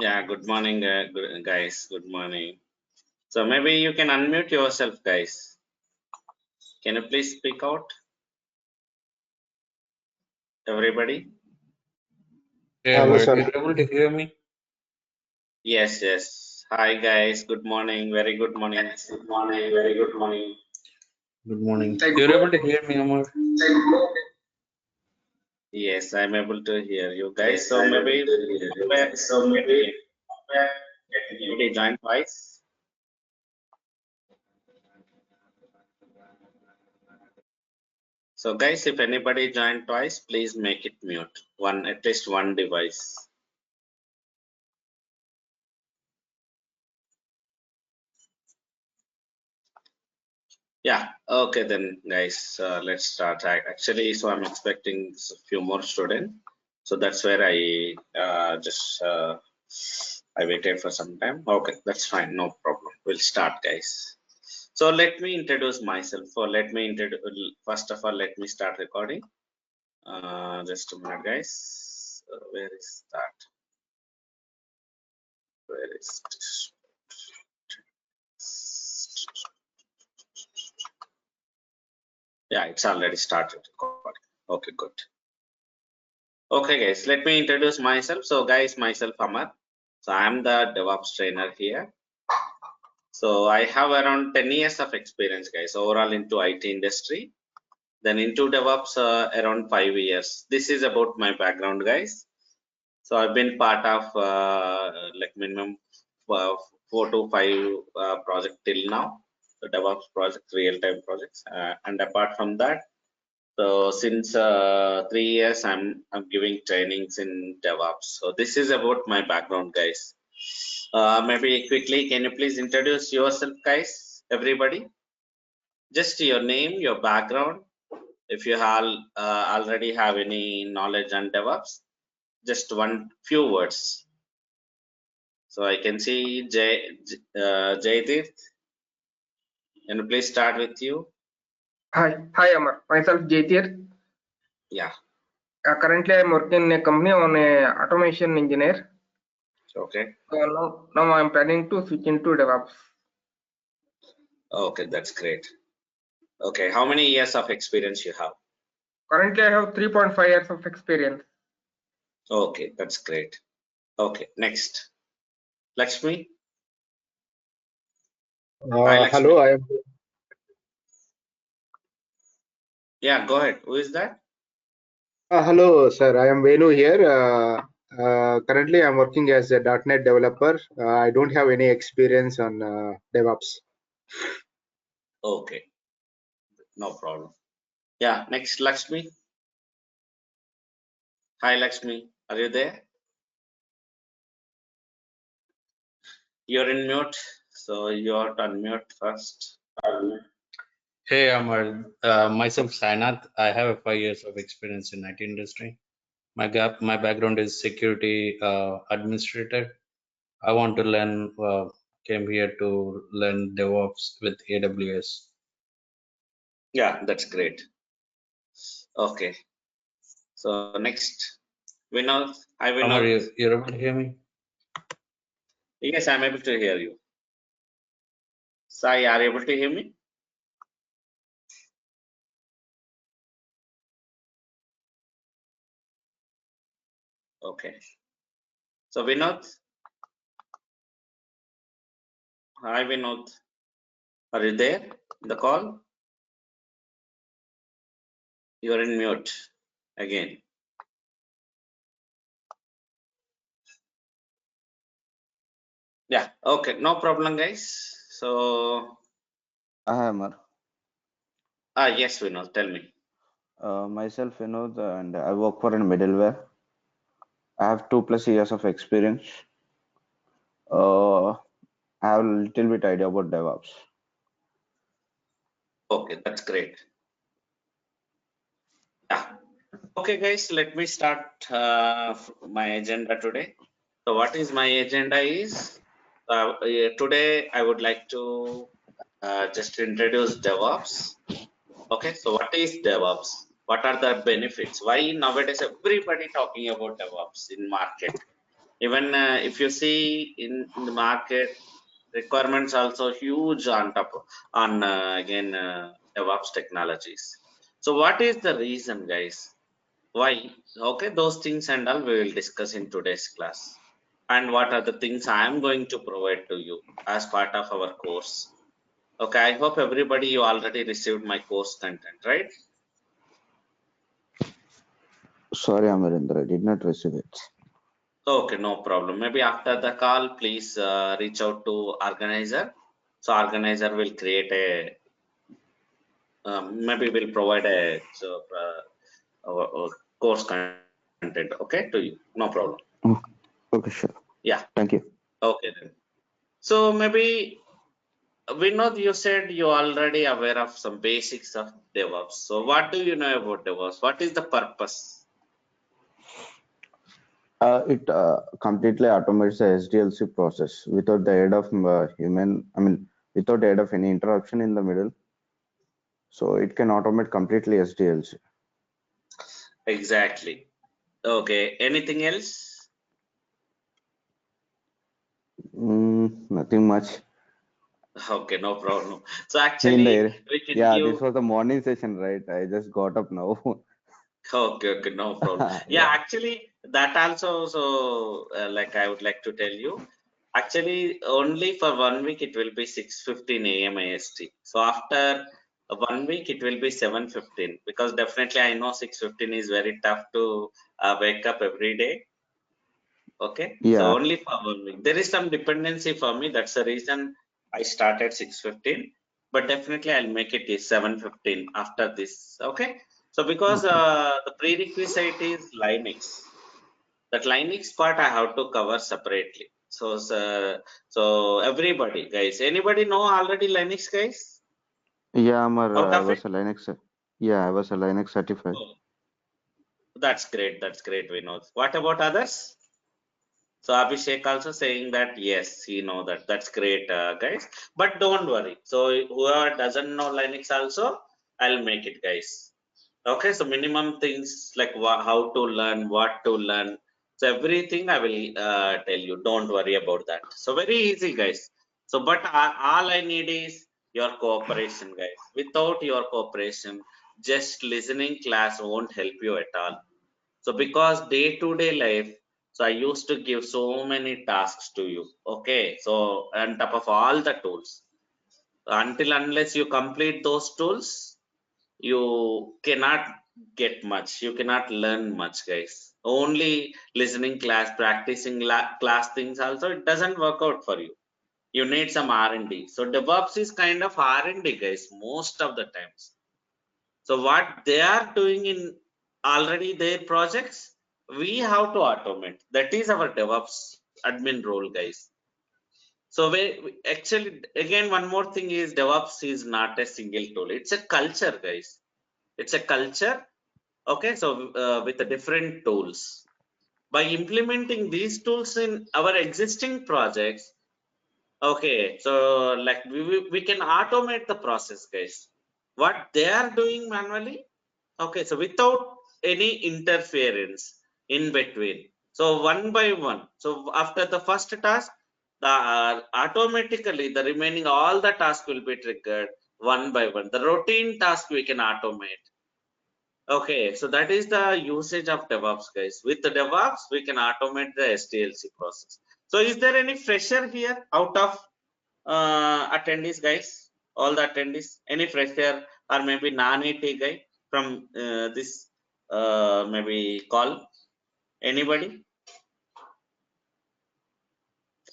Yeah, good morning, guys. Good morning. So maybe you can unmute yourself, guys. Can you please speak out, everybody? Hey, Hello, Amar, sir. you're able to hear me? Yes, yes. Hi, guys. Good morning. Very good morning. Good morning. Very good morning. Good morning. You're able to hear me, Amar? Yes, I'm able to hear you guys. So maybe maybe join twice. So guys, if anybody joined twice, please make it mute. At least one device. Yeah, okay then guys, let's start. Actually, so I'm expecting a few more students. So that's where I I waited for some time. Okay, that's fine, no problem. We'll start, guys. So let me introduce myself. First of all, let me start recording. Just a minute, guys. Where is that? Where is this? Yeah, it's already started recording. Okay, good. Okay, guys, let me introduce myself. So, guys, myself Amar. So, I'm the DevOps trainer here. So, I have around 10 years of experience, guys, overall into IT industry. Then into DevOps around 5 years. This is about my background, guys. So, I've been part of like minimum 4 to 5 projects till now. The DevOps projects, real-time projects, and apart from that. So since 3 years, I'm giving trainings in DevOps. So this is about my background, guys. Maybe quickly, can you please introduce yourself, guys? Everybody, just your name, your background. If you already have any knowledge on DevOps, just few words. So I can see Jaydeep. Can you please start with you? Hi, Amar. Myself Jaydeep. Yeah. Currently, I'm working in a company on a automation engineer. Okay. So now I'm planning to switch into DevOps. Okay, that's great. Okay, how many years of experience you have? Currently, I have 3.5 years of experience. Okay, that's great. Okay, next. Lakshmi. Hi, Lakshmi. Hello, I am. Yeah, go ahead. Who is that? Hello, sir. I am Venu here. Currently, I'm working as a .NET developer. I don't have any experience on DevOps. Okay, no problem. Yeah, next, Lakshmi. Hi, Lakshmi. Are you there? You're in mute, so you have to unmute first. Hey, Amar. Myself, Sainath. I have 5 years of experience in IT industry. My background is security administrator. I want to learn, came here to learn DevOps with AWS. Yeah, that's great. Okay. So next, Vinod. Hi, Vinod. Amar, you're able to hear me? Yes, I'm able to hear you. Sai, are you able to hear me? Okay. So Vinod. Hi, Vinod. Are you there in the call? You're in mute again. Yeah, okay, no problem, guys. So, Hi, Amar. yes, Vinod, tell me. Myself, Vinod, and I work for a middleware. I have 2+ years of experience. I have a little bit idea about DevOps. Okay, that's great. Yeah. Okay, guys, let me start my agenda today. So, what is my agenda is today I would like to just introduce DevOps. Okay, so what is DevOps? What are the benefits? Why nowadays everybody talking about DevOps in market? Even if you see in the market, requirements also huge on top on again DevOps technologies. So what is the reason, guys? Why? Okay, those things and all we will discuss in today's class. And what are the things I am going to provide to you as part of our course. Okay, I hope everybody you already received my course content, right? Sorry, Amarender, I did not receive it. Okay, no problem. Maybe after the call, please reach out to organizer. So organizer will create a maybe will provide a course content. Okay, to you. No problem. Okay, sure. Yeah. Thank you. Okay then. So maybe we know you said you already aware of some basics of DevOps. So what do you know about DevOps? What is the purpose? It completely automates the SDLC process without the aid of human, without the aid of any interruption in the middle. So it can automate completely SDLC. Exactly. Okay. Anything else? Nothing much. Okay, no problem. So In the actually, we can yeah, give. this was the morning session, right? I just got up now. Okay, okay, no problem. Yeah, Yeah. actually, that also, so like I would like to tell you, actually, only for 1 week it will be 6:15 a.m. AST. So after 1 week it will be 7:15 because definitely I know 6:15 is very tough to wake up every day. Okay, so Yeah. only for 1 week. There is some dependency for me. That's the reason I started 6:15. But definitely I'll make it is 7:15 after this. Okay. So because Okay. the prerequisite is Linux. That Linux part I have to cover separately. So everybody, guys, anybody know already Linux, guys? Yeah, Amar, Out I of it? was a Linux. Yeah, I was a Linux certified. Oh, that's great. That's great, Vinod. What about others? So Abhishek also saying that yes, he know that. That's great, guys. But don't worry. So whoever doesn't know Linux also, I'll make it, guys. Okay. So minimum things like how to learn, what to learn. So everything I will tell you. Don't worry about that. So very easy, guys. So but all I need is your cooperation, guys. Without your cooperation, just listening class won't help you at all. So because day to day life, so I used to give so many tasks to you. Okay. So on top of all the tools, until unless you complete those tools, you cannot get much. You cannot learn much, guys. Only listening class, practicing class things also, it doesn't work out for you. You need some R&D. So DevOps is kind of R&D, guys, most of the times. So what they are doing in already their projects, we have to automate. That is our DevOps admin role, guys. So actually again one more thing is DevOps is not a single tool. It's a culture, guys. It's a culture. Okay, so with the different tools. By implementing these tools in our existing projects, okay, so like we can automate the process, guys. What they are doing manually, okay, so without any interference in between. So one by one. So after the first task, the automatically the remaining all the tasks will be triggered one by one. The routine task we can automate. Okay, so that is the usage of DevOps, guys. With the DevOps, we can automate the SDLC process. So is there any fresher here out of attendees, guys? All the attendees, any fresher or maybe non-IT guy from this maybe call? Anybody,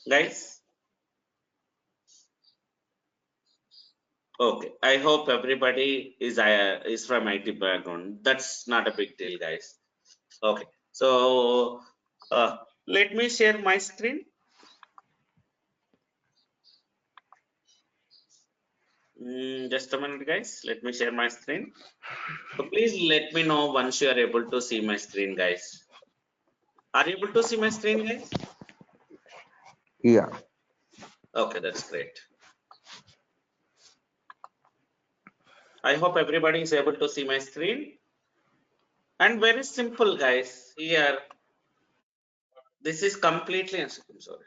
guys? Okay, I hope everybody is from IT background. That's not a big deal, guys. Okay, so let me share my screen. Just a minute, guys. Let me share my screen. So please let me know once you are able to see my screen, guys. Are you able to see my screen, guys? Yeah. Okay, that's great. I hope everybody is able to see my screen. And very simple, guys. Here, This is completely, I'm sorry.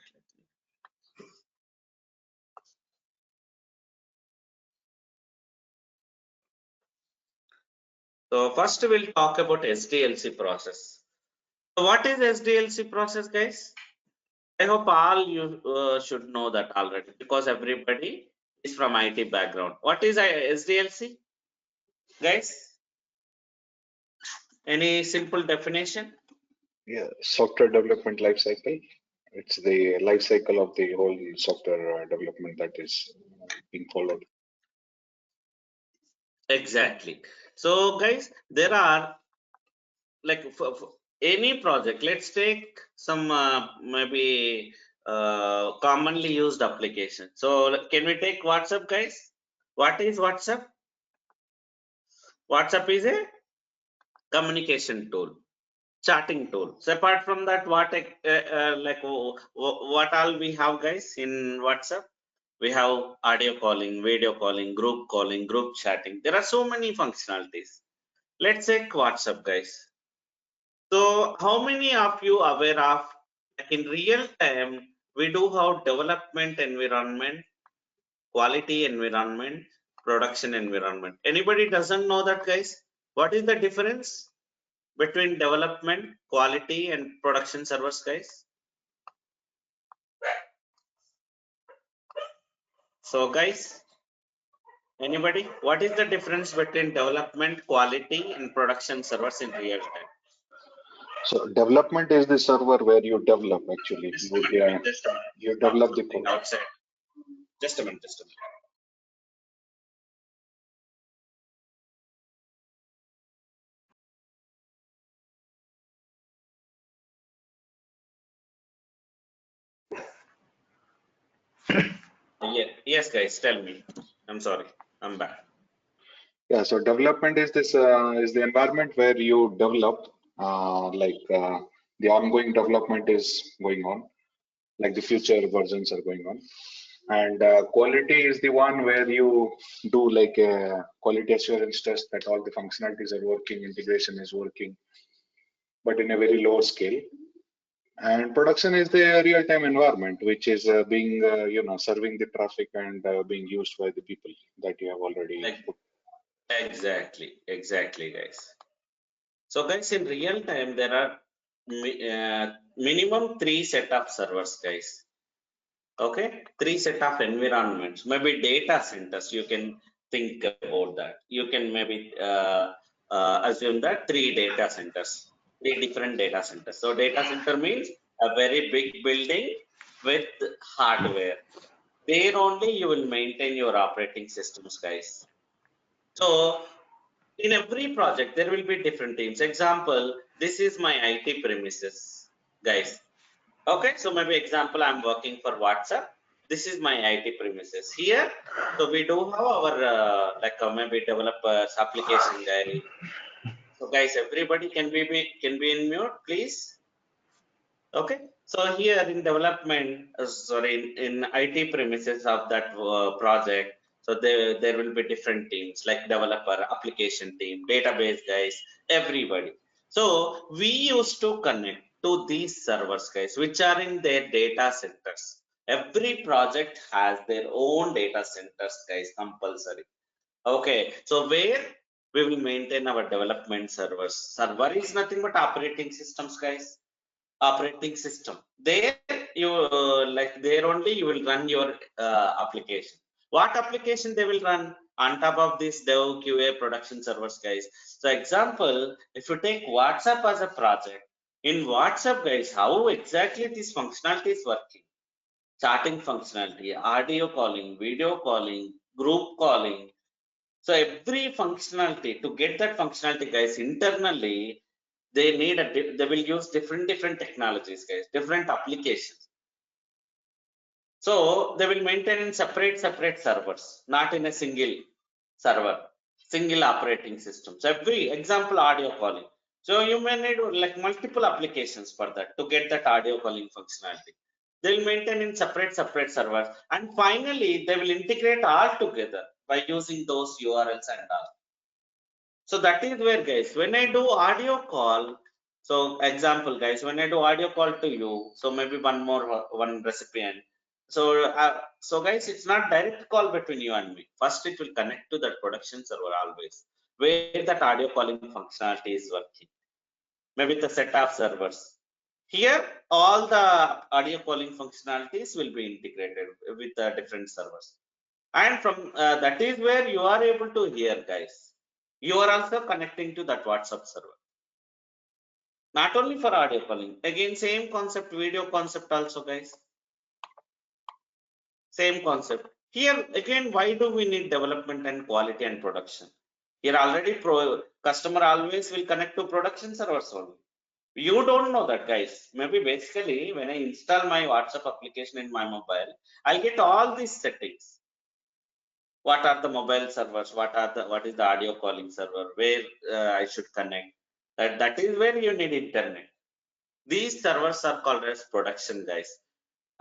So first we'll talk about SDLC process. So what is SDLC process, guys? I hope all you should know that already because everybody is from IT background. What is SDLC, guys? Any simple definition? Yeah, software development life cycle. It's the life cycle of the whole software development that is being followed. Exactly. So guys, there are like for any project, let's take some maybe commonly used application. So can we take WhatsApp, guys? What is WhatsApp? WhatsApp is a communication tool, chatting tool. So apart from that, what what all we have, guys, in WhatsApp? We have audio calling, video calling, group chatting. There are so many functionalities. Let's take WhatsApp, guys. So how many of you aware of, like in real time, we do have development environment, quality environment, production environment. Anybody doesn't know that, guys? What is the difference between development, quality and production servers, guys? So guys, anybody, what is the difference between development, quality and production servers in real time? So development is the server where you develop actually. Just a minute. You develop the code. Outside. Just a minute. Yeah, yes, guys, tell me. I'm sorry, I'm back. Yeah, so development is this is the environment where you develop the ongoing development is going on, like the future versions are going on. And quality is the one where you do like a quality assurance test that all the functionalities are working, integration is working, but in a very low scale. And production is the real-time environment, which is being, serving the traffic and being used by the people that you have already put. Exactly, guys. So guys, in real time, there are minimum 3 set of servers, guys. Okay, 3 set of environments, maybe data centers. You can think about that. You can maybe assume that 3 data centers, 3 different data centers. So data center means a very big building with hardware. There only you will maintain your operating systems, guys. So in every project, there will be different teams. Example, this is my IT premises, guys. Okay, so maybe example, I'm working for WhatsApp. This is my IT premises here. So we do have our maybe developers, application guy. So guys, everybody can be in mute, please. Okay, so here in development, in IT premises of that project, so there will be different teams like developer, application team, database guys, everybody. So we used to connect to these servers, guys, which are in their data centers. Every project has their own data centers, guys, compulsory. Okay, so where we will maintain our development servers. Server is nothing but operating systems, guys. Operating system. There you there only you will run your application. What application they will run on top of this dev QA production servers, guys? So example, if you take WhatsApp as a project, in WhatsApp, guys, how exactly this functionality is working? Chatting functionality, audio calling, video calling, group calling. So every functionality, to get that functionality, guys, internally they need they will use different technologies, guys, different applications. So they will maintain in separate servers, not in a single server, single operating system. So every example, audio calling. So you may need like multiple applications for that to get that audio calling functionality. They will maintain in separate servers, and finally they will integrate all together by using those URLs and all. So that is where, guys, when I do audio call, So example, guys, when I do audio call to you, so maybe one recipient. So guys, it's not direct call between you and me. First, it will connect to that production server always, where that audio calling functionality is working. Maybe the set of servers. Here, all the audio calling functionalities will be integrated with the different servers. And from that is where you are able to hear, guys. You are also connecting to that WhatsApp server. Not only for audio calling, again, same concept, video concept also, guys. Same concept. Here, again, why do we need development and quality and production? Here already customer always will connect to production servers only. You don't know that, guys. Maybe basically when I install my WhatsApp application in my mobile, I get all these settings. What are the mobile servers? What is the audio calling server? Where I should connect? That is where you need internet. These servers are called as production, guys.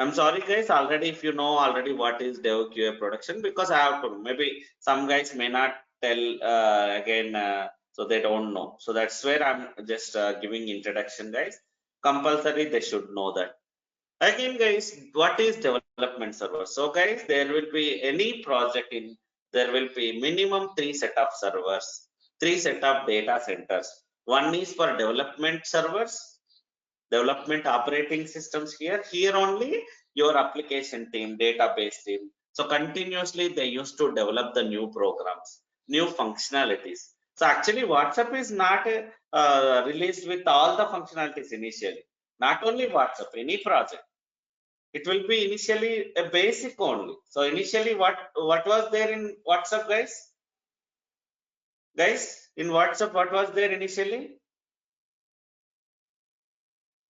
I'm sorry, guys. Already, if you know already what is Dev QA production, because I have to. Maybe some guys may not tell again, so they don't know. So that's where I'm just giving introduction, guys. Compulsory, they should know that. Again, guys, what is development server? So, guys, there will be any project in. There will be minimum 3 set of servers, 3 set of data centers. One is for development servers, development operating systems here only your application team, database team. So continuously they used to develop the new programs, new functionalities. So actually WhatsApp is not released with all the functionalities initially. Not only WhatsApp, any project. It will be initially a basic only. So initially what was there in WhatsApp, guys? Guys, in WhatsApp, what was there initially?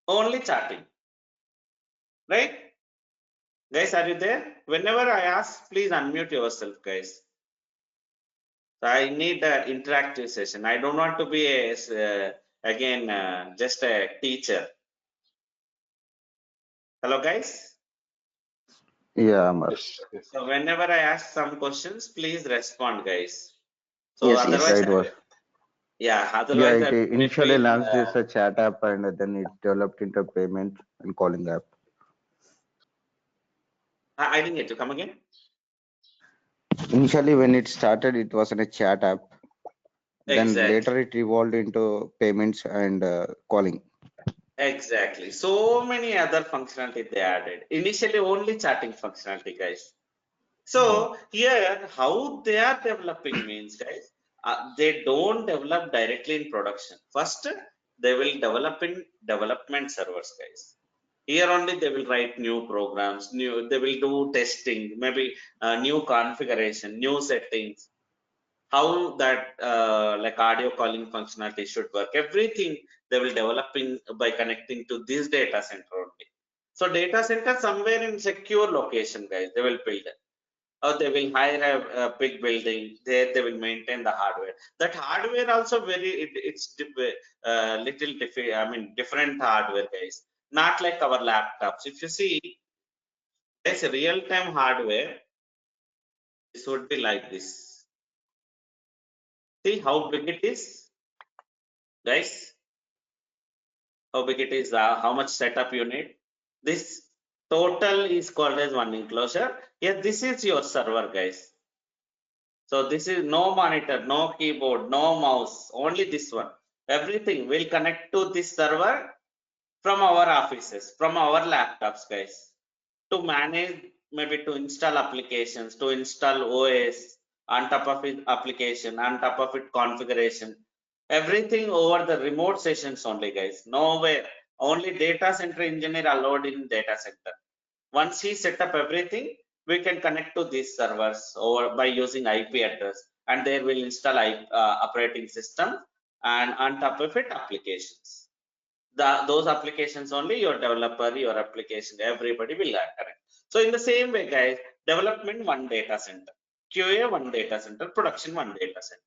Only chatting, right? Guys, are you there? Whenever I ask, please unmute yourself, guys. I need an interactive session. I don't want to be again just a teacher. Hello, guys. Yeah, Amar. Yes, yes. So whenever I ask some questions, please respond, guys. So Yes, otherwise, yeah, it was. yeah. Yeah, Otherwise, it I initially feel, launched as a chat app and then it developed into a payment and calling app. I didn't get to come again. Initially, when it started, it was in a chat app. Then Exactly. later it evolved into payments and calling. Exactly. So many other functionality they added. Initially, only chatting functionality, guys. So here, how they are developing means, guys, they don't develop directly in production. First, they will develop in development servers, guys. Here only they will write new programs, they will do testing, maybe new configuration, new settings, how that like audio calling functionality should work. Everything they will developing by connecting to this data center only. So data center somewhere in secure location, guys, they will build it. Or they will hire a big building. There they will maintain the hardware. That hardware also it's little different hardware, guys. Not like our laptops. If you see, there's a real-time hardware. This would be like this. See how big it is, guys. How big it is? How much setup you need? This total is called as one enclosure. Yeah, this is your server, guys. So this is no monitor, no keyboard, no mouse, only this one. Everything will connect to this server from our offices, from our laptops, guys, to manage, maybe to install applications, to install OS on top of it, application, on top of it, configuration. Everything over the remote sessions only, guys. Nowhere. Only data center engineer allowed in data center. Once he set up everything, we can connect to these servers or by using IP address, and there will install operating system, and on top of it applications. Those applications only your developer, your application, everybody will connect. So in the same way, guys, development one data center, QA one data center, production one data center.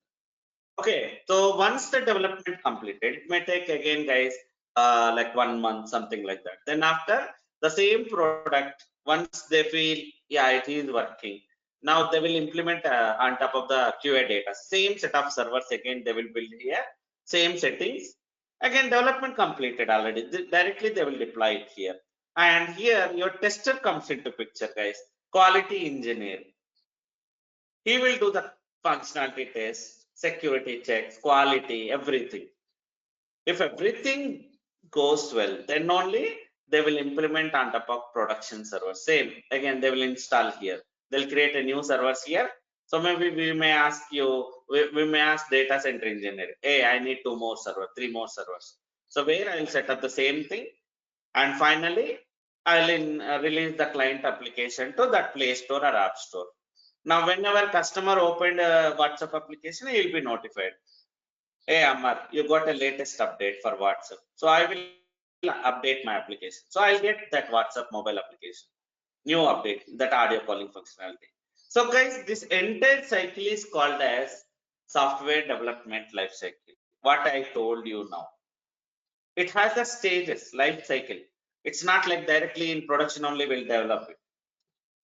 Okay, so once the development completed, it may take again, guys, like 1 month, something like that. Then after the same product, once they feel, yeah, it is working, now they will implement on top of the QA data, same set of servers again, they will build here, same settings, Again, development completed already. Directly they will deploy it here. And here your tester comes into picture, guys. Quality engineer. He will do the functionality tests, security checks, quality, everything. If everything goes well, then only they will implement on top of production server. Same, again, they will install here. They'll create a new servers here. So maybe we may ask you, we may ask data center engineer, hey, I need 2 more servers, 3 more servers. So where I will set up the same thing. And finally, I'll release the client application to that Play Store or App Store. Now, whenever customer opened a WhatsApp application, he will be notified. Hey, Amar, you got a latest update for WhatsApp. So I will update my application. So I'll get that WhatsApp mobile application, new update, that audio calling functionality. So guys, this entire cycle is called as software development life cycle. What I told you now. It has the stages, life cycle. It's not like directly in production only we'll develop it.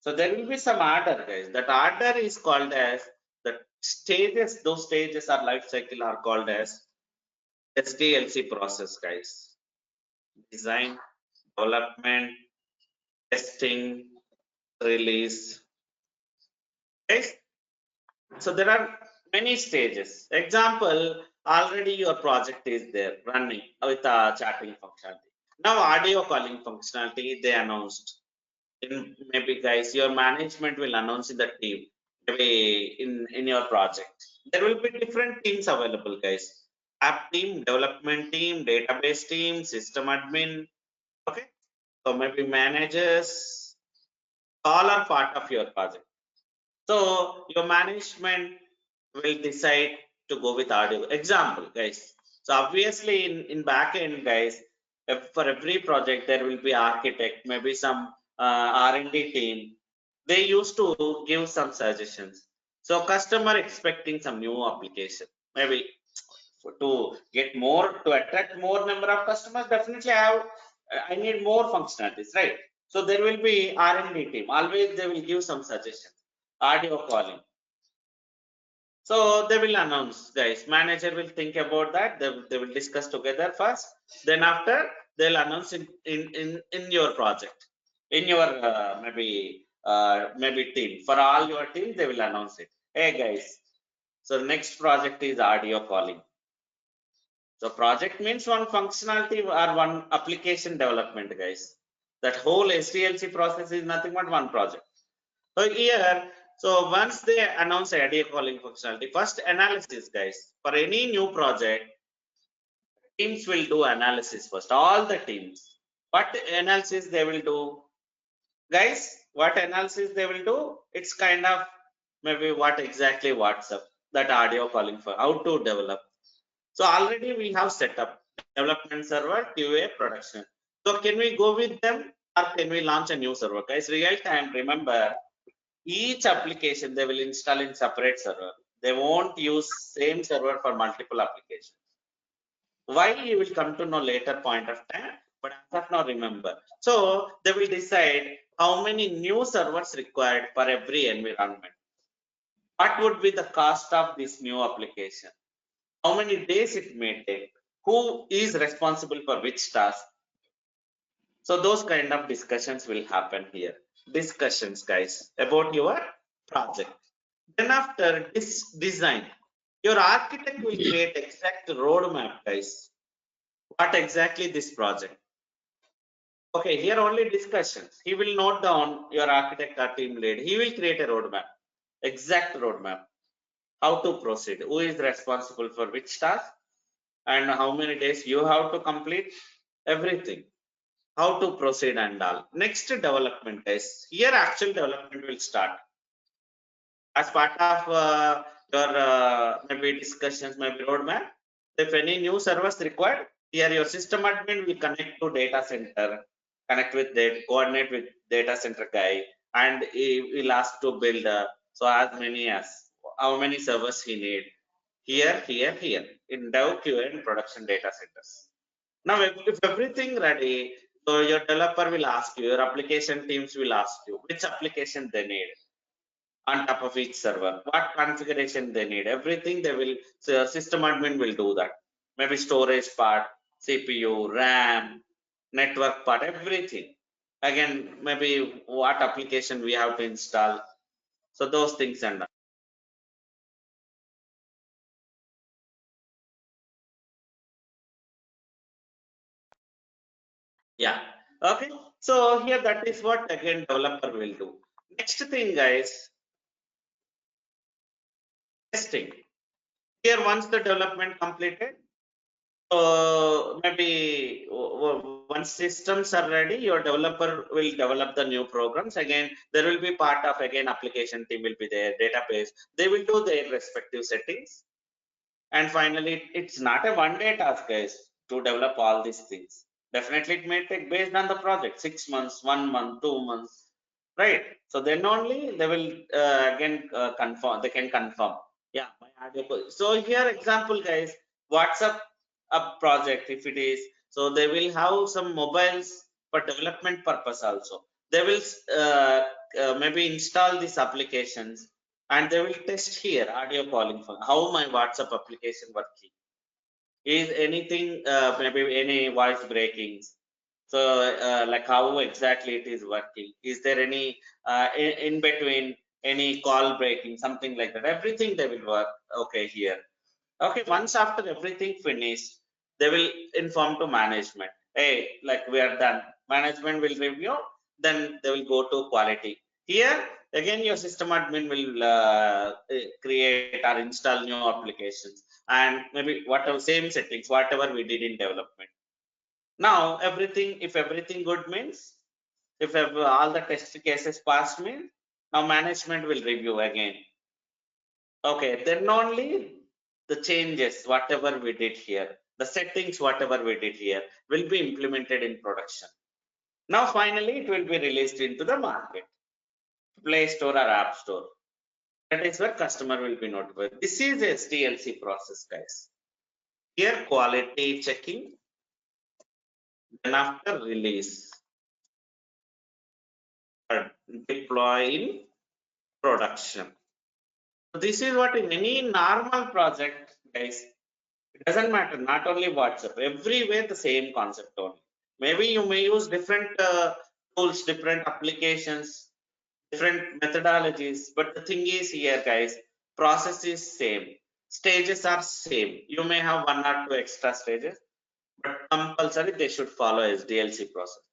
So there will be some order, guys. That order is called as the stages. Those stages or life cycle are called as SDLC process, guys. Design, development, testing, release. Guys, so there are many stages. Example, already your project is there running with a chatting functionality. Now audio calling functionality they announced. Maybe guys, your management will announce in the team, maybe in your project. There will be different teams available, guys. App team, development team, database team, system admin. Okay, so maybe managers, all are part of your project. So your management will decide to go with audio. Example, guys. So obviously in backend, guys, for every project there will be architect, maybe some R&D team. They used to give some suggestions. So customer expecting some new application, maybe to get more, to attract more number of customers. Definitely, I need more functionalities, right? So there will be R&D team. Always they will give some suggestions. Audio calling. So they will announce, guys. Manager will think about that. They will discuss together first. Then after they'll announce in your project, in your maybe team. For all your team, they will announce it. Hey guys. So next project is audio calling. So project means one functionality or one application development, guys. That whole SDLC process is nothing but one project. So here, so once they announce audio calling functionality, first analysis, guys. For any new project, teams will do analysis first. All the teams. What analysis they will do, guys? What analysis they will do? It's kind of maybe what exactly WhatsApp, that audio calling for how to develop. So already we have set up development server, QA, production. So can we go with them or can we launch a new server? Guys, real time, remember, each application they will install in separate server. They won't use same server for multiple applications. Why you will come to know later point of time, but as of now remember. So they will decide how many new servers required for every environment. What would be the cost of this new application? How many days it may take? Who is responsible for which task? So those kind of discussions will happen here. Discussions, guys, about your project. Then after this design, your architect will create exact roadmap, guys. What exactly this project? Okay, here only discussions. He will note down, your architect or team lead. He will create a roadmap, exact roadmap. How to proceed? Who is responsible for which task? And how many days you have to complete? Everything. How to proceed and all. Next development is here. Actual development will start as part of your maybe discussions, maybe roadmap. If any new service required, here your system admin will connect to data center, connect with that, coordinate with data center guy, and he will ask to build so as many as how many servers he need. Here in dev, QA, and production data centers. Now, if everything ready, so your developer will ask you, your application teams will ask you which application they need on top of each server, what configuration they need, everything they will, so system admin will do that. Maybe storage part, CPU, RAM, network part, everything. Again, maybe what application we have to install. So those things and all. Yeah. Okay. So here that is what again developer will do. Next thing, guys, testing. Here once the development completed, maybe once systems are ready, your developer will develop the new programs. Again, there will be part of again application team will be there, database. They will do their respective settings. And finally, it's not a one-day task, guys, to develop all these things. Definitely, it may take based on the project 6 months, 1 month, 2 months, right? So then only they will again confirm. They can confirm. Yeah, my audio. So here, example, guys, WhatsApp a project if it is. So they will have some mobiles for development purpose also. They will maybe install these applications and they will test here audio calling for how my WhatsApp application working. Is anything maybe any voice breakings? So like how exactly it is working? Is there any in between any call breaking, something like that? Everything they will work. Okay, here. Okay, once after everything finished, they will inform to management. Hey, like we are done. Management will review, then they will go to quality. Here, again, your system admin will create or install new applications and maybe whatever same settings, whatever we did in development. Now, everything, if everything good means, if all the test cases passed means, now management will review again. Okay, then only the changes, whatever we did here, the settings, whatever we did here, will be implemented in production. Now, finally, it will be released into the market, Play Store or App Store. That is where customer will be notified. This is a SDLC process, guys. Here, quality checking, then after release, or deploy in production. So this is what in any normal project, guys, it doesn't matter, not only WhatsApp, everywhere the same concept only. Maybe you may use different tools, different applications, different methodologies, but the thing is here, guys, process is same, stages are same. You may have 1 or 2 extra stages, but compulsory they should follow SDLC process.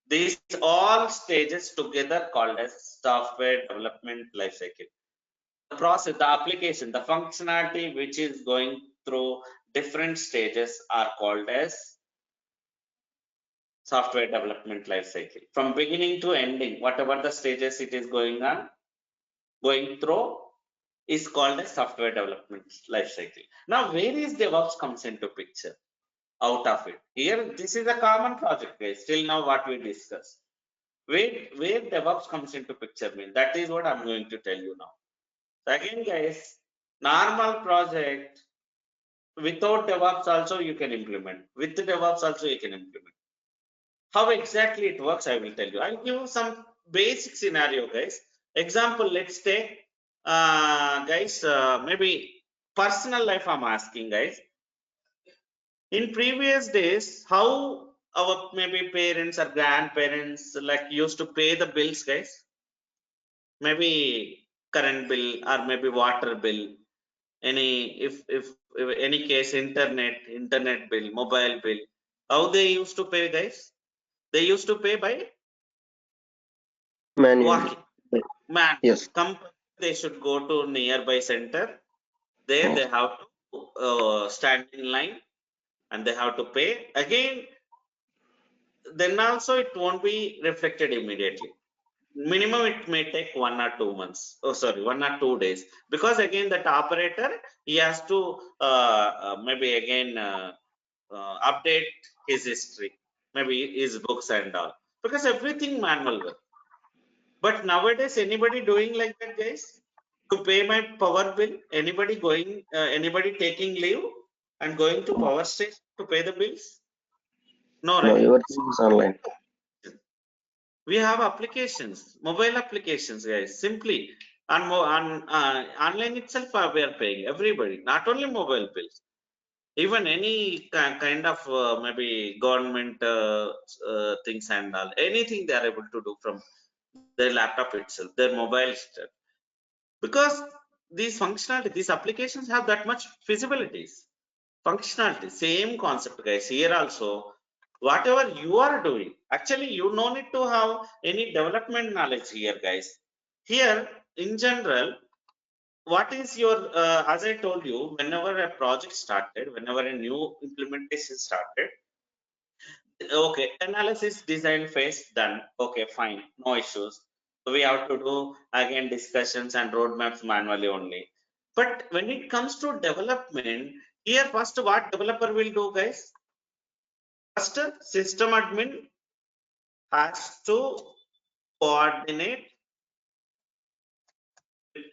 These all stages together called as software development lifecycle. The process, the application, the functionality which is going through different stages are called as software development lifecycle. From beginning to ending, whatever the stages it is going through is called as software development lifecycle. Now, where is DevOps comes into picture out of it? Here, this is a common project, guys. Till now, what we discussed. Where DevOps comes into picture mean, that is what I'm going to tell you now. So again, guys, normal project without DevOps also you can implement. With the DevOps also you can implement. How exactly it works, I will tell you. I'll give you some basic scenario, guys. Example, let's take, guys, maybe personal life I'm asking, guys. In previous days, how our maybe parents or grandparents like used to pay the bills, guys? Maybe current bill or maybe water bill, any if any case internet bill, mobile bill, how they used to pay, guys? They used to pay by Manually. walking. Man, Yes. they should go to nearby center. There they have to stand in line and they have to pay. Again, then also it won't be reflected immediately. Minimum it may take 1 or 2 months. Oh, sorry, 1 or 2 days. Because again, that operator, he has to maybe again update his history, maybe his books and all. Because everything manual work. But nowadays, anybody doing like that, guys? To pay my power bill, anybody going, anybody taking leave and going to power station to pay the bills? No, No, right? everything is online. We have applications, mobile applications, guys. Simply on online itself, we are paying everybody, not only mobile bills. Even any kind of maybe government things and all, anything they are able to do from their laptop itself, their mobile itself. Because these functionality, these applications have that much feasibilities. Functionality, same concept, guys. Here also, whatever you are doing, actually, you no need to have any development knowledge here, guys. Here, in general, what is your, as I told you, whenever a project started, whenever a new implementation started, okay, analysis design phase done. Okay, fine, no issues. We have to do again discussions and roadmaps manually only. But when it comes to development, here first what developer will do, guys? First, system admin has to coordinate with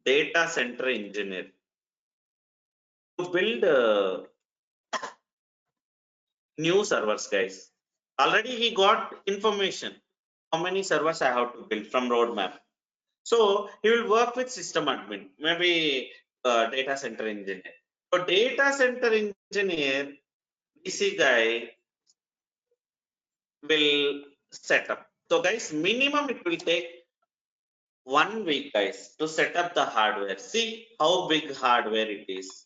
data center engineer to build new servers, guys. Already he got information how many servers I have to build from roadmap. So he will work with system admin, maybe data center engineer. So data center engineer, DC guy will set up. So guys, minimum it will take 1 week, guys, to set up the hardware. See how big hardware it is.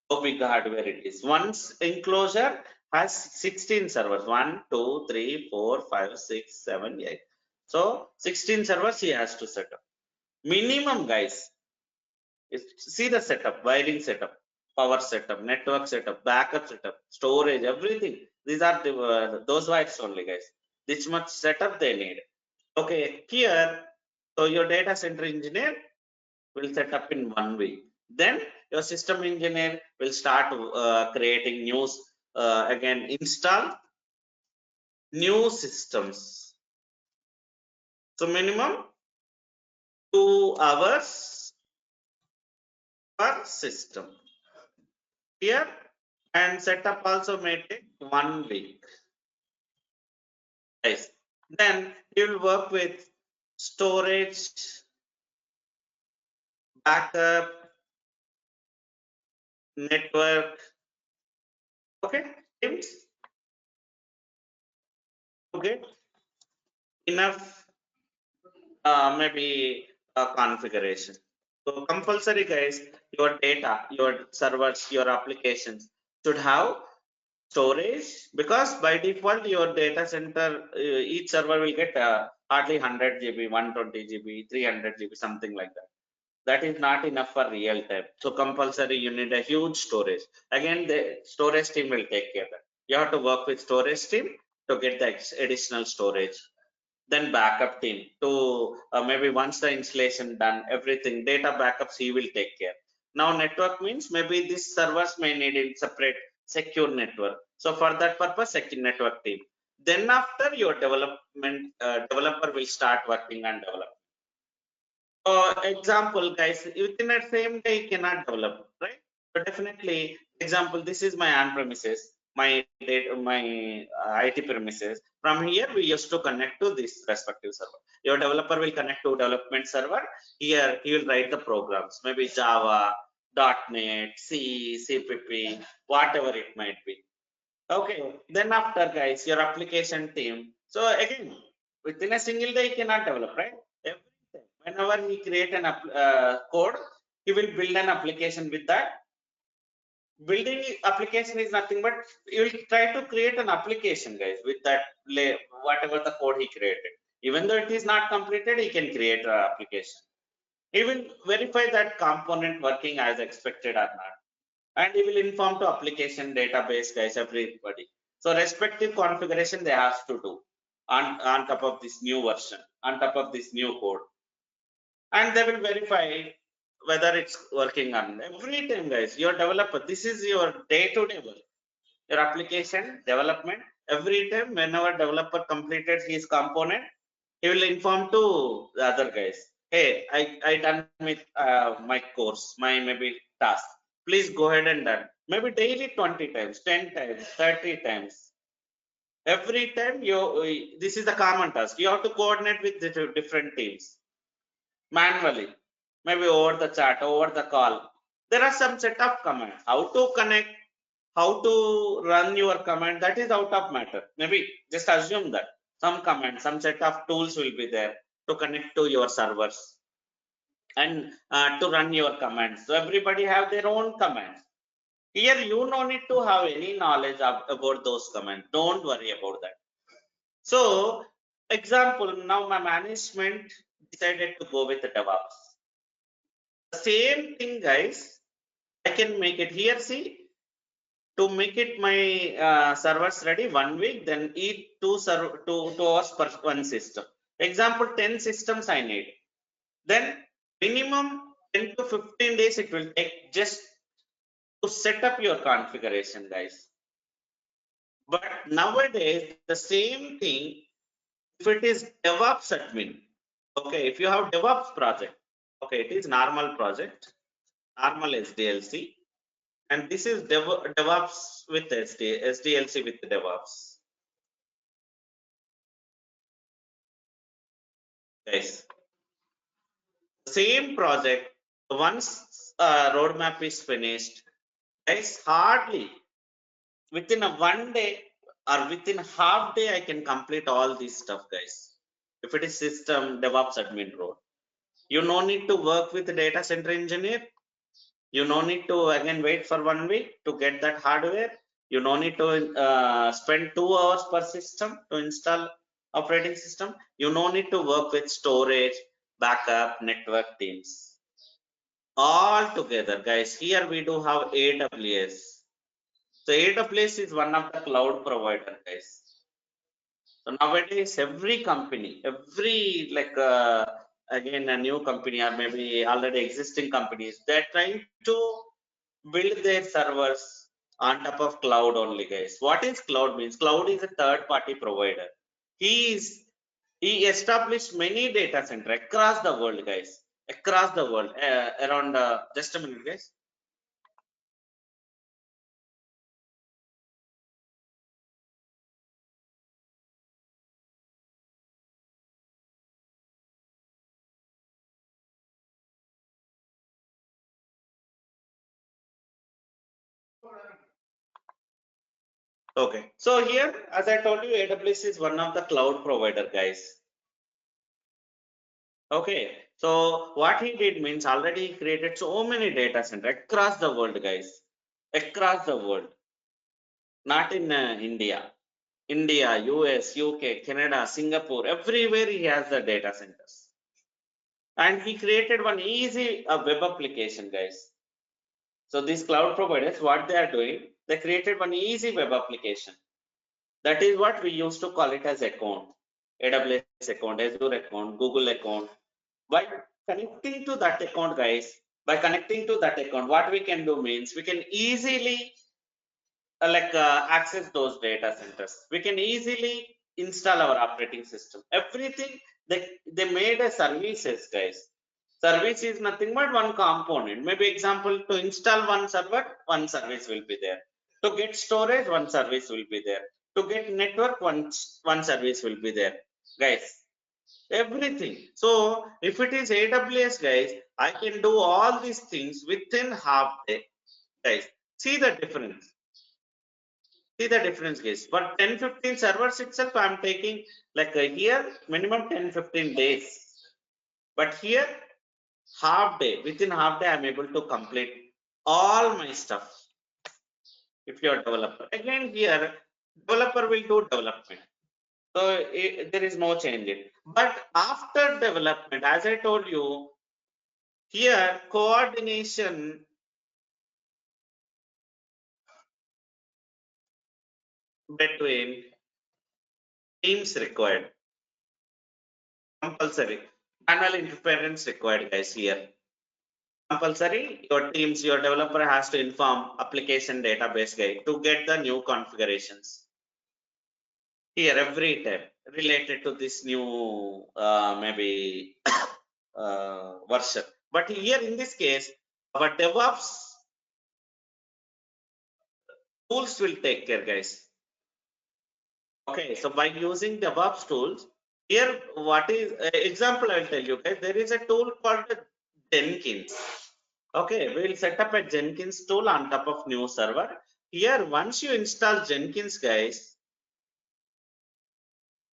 How big hardware it is. Once enclosure has 16 servers. 1, 2, 3, 4, 5, 6, 7, 8. So 16 servers he has to set up. Minimum, guys. See the setup, wiring setup, power setup, network setup, backup setup, storage, everything. These are the those wires only, guys. This much setup they need. Okay, here, so your data center engineer will set up in 1 week. Then your system engineer will start creating news, again install new systems. So minimum 2 hours per system. Here, and setup also may take 1 week. Nice. Then you will work with storage, backup, network. Okay, teams to get enough maybe configuration. So compulsory, guys, your data, your servers, your applications should have storage, because by default your data center, each server will get hardly 100 GB, 120 GB, 300 GB, something like that. That is not enough for real time. So compulsory you need a huge storage. Again, the storage team will take care of that. You have to work with storage team to get the additional storage. Then backup team to maybe once the installation done, everything data backups he will take care. Now network means maybe these servers may need a separate secure network. So for that purpose, secure network team. Then after your development, developer will start working and develop. Example, guys, within a same day you cannot develop, right? So definitely, example, this is my on premises, my data, my IT premises. From here, we used to connect to this respective server. Your developer will connect to development server. Here, he will write the programs, maybe Java, .NET, C, CPP, whatever it might be. Okay, then after, guys, your application team. So again, within a single day, you cannot develop, right? Whenever he create an code, he will build an application with that. Building application is nothing but you will try to create an application, guys, with that whatever the code he created. Even though it is not completed, he can create an application. He will verify that component working as expected or not, and he will inform to application database, guys, everybody. So respective configuration they have to do on top of this new version, on top of this new code, and they will verify whether it's working on every time, guys. Your developer, this is your day-to-day work, your application development. Every time whenever developer completed his component, he will inform to the other guys, hey, I done with my course, my maybe task, please go ahead and done. Maybe daily 20 times, 10 times, 30 times. Every time you, this is the common task, you have to coordinate with the different teams manually, maybe over the chat, over the call. there are some set of commands. How to connect, how to run your command, that is out of matter. Maybe just assume that some command, some set of tools will be there to connect to your servers and to run your commands. So everybody have their own commands. Here you no need to have any knowledge about those commands. Don't worry about that. So example, now my management decided to go with the DevOps. The same thing, guys, I can make it here. See, to make it my servers ready 1 week, then eat 2 hours per one system. Example, 10 systems I need. Then minimum 10 to 15 days it will take just to set up your configuration, guys. But nowadays, the same thing, if it is DevOps admin, okay, if you have DevOps project, okay, it is normal project, normal SDLC, and this is DevOps with SDLC with DevOps. Guys, same project, once roadmap is finished, guys, hardly within a 1 day or within half day I can complete all this stuff, guys. If it is system DevOps admin role, you no need to work with the data center engineer. You no need to again wait for 1 week to get that hardware. You no need to spend 2 hours per system to install operating system. You no need to work with storage, backup, network teams. All together, guys. Here we do have AWS. So AWS is one of the cloud provider, guys. So nowadays, every company, every again a new company or maybe already existing companies, they're trying to build their servers on top of cloud only, guys. What is cloud means? Cloud is a third-party provider. He established many data center across the world, guys. Across the world, around just a minute, guys. Okay, so here, as I told you, AWS is one of the cloud provider, guys. Okay, so what he did means already he created so many data center across the world, guys. Across the world, not in India. India, US, UK, Canada, Singapore, everywhere he has the data centers. And he created one easy web application, guys. So these cloud providers, what they are doing, they created one easy web application. That is what we used to call it as account. AWS account, Azure account, Google account. By connecting to that account, guys, by connecting to that account, what we can do means we can easily access those data centers. We can easily install our operating system. Everything they made a services, guys. Service is nothing but one component. Maybe example, to install one server, one service will be there. To get storage, one service will be there. To get network, one service will be there, guys. Everything. So if it is AWS, guys, I can do all these things within half day, guys. See the difference. See the difference, guys. For 10-15 servers itself, I'm taking here minimum 10-15 days. But here half day, within half day, I'm able to complete all my stuff. If you're a developer, again here, developer will do development. So there is no change in. But after development, as I told you, here coordination between teams required. Compulsory. Manual interference required, guys, here. Compulsory, your teams, your developer has to inform application database guy to get the new configurations. Here, every tab related to this new maybe version. But here in this case, our DevOps tools will take care, guys. Okay, so by using DevOps tools, here what is example I'll tell you guys, there is a tool called Jenkins. Okay, we'll set up a Jenkins tool on top of new server. Here, once you install Jenkins, guys,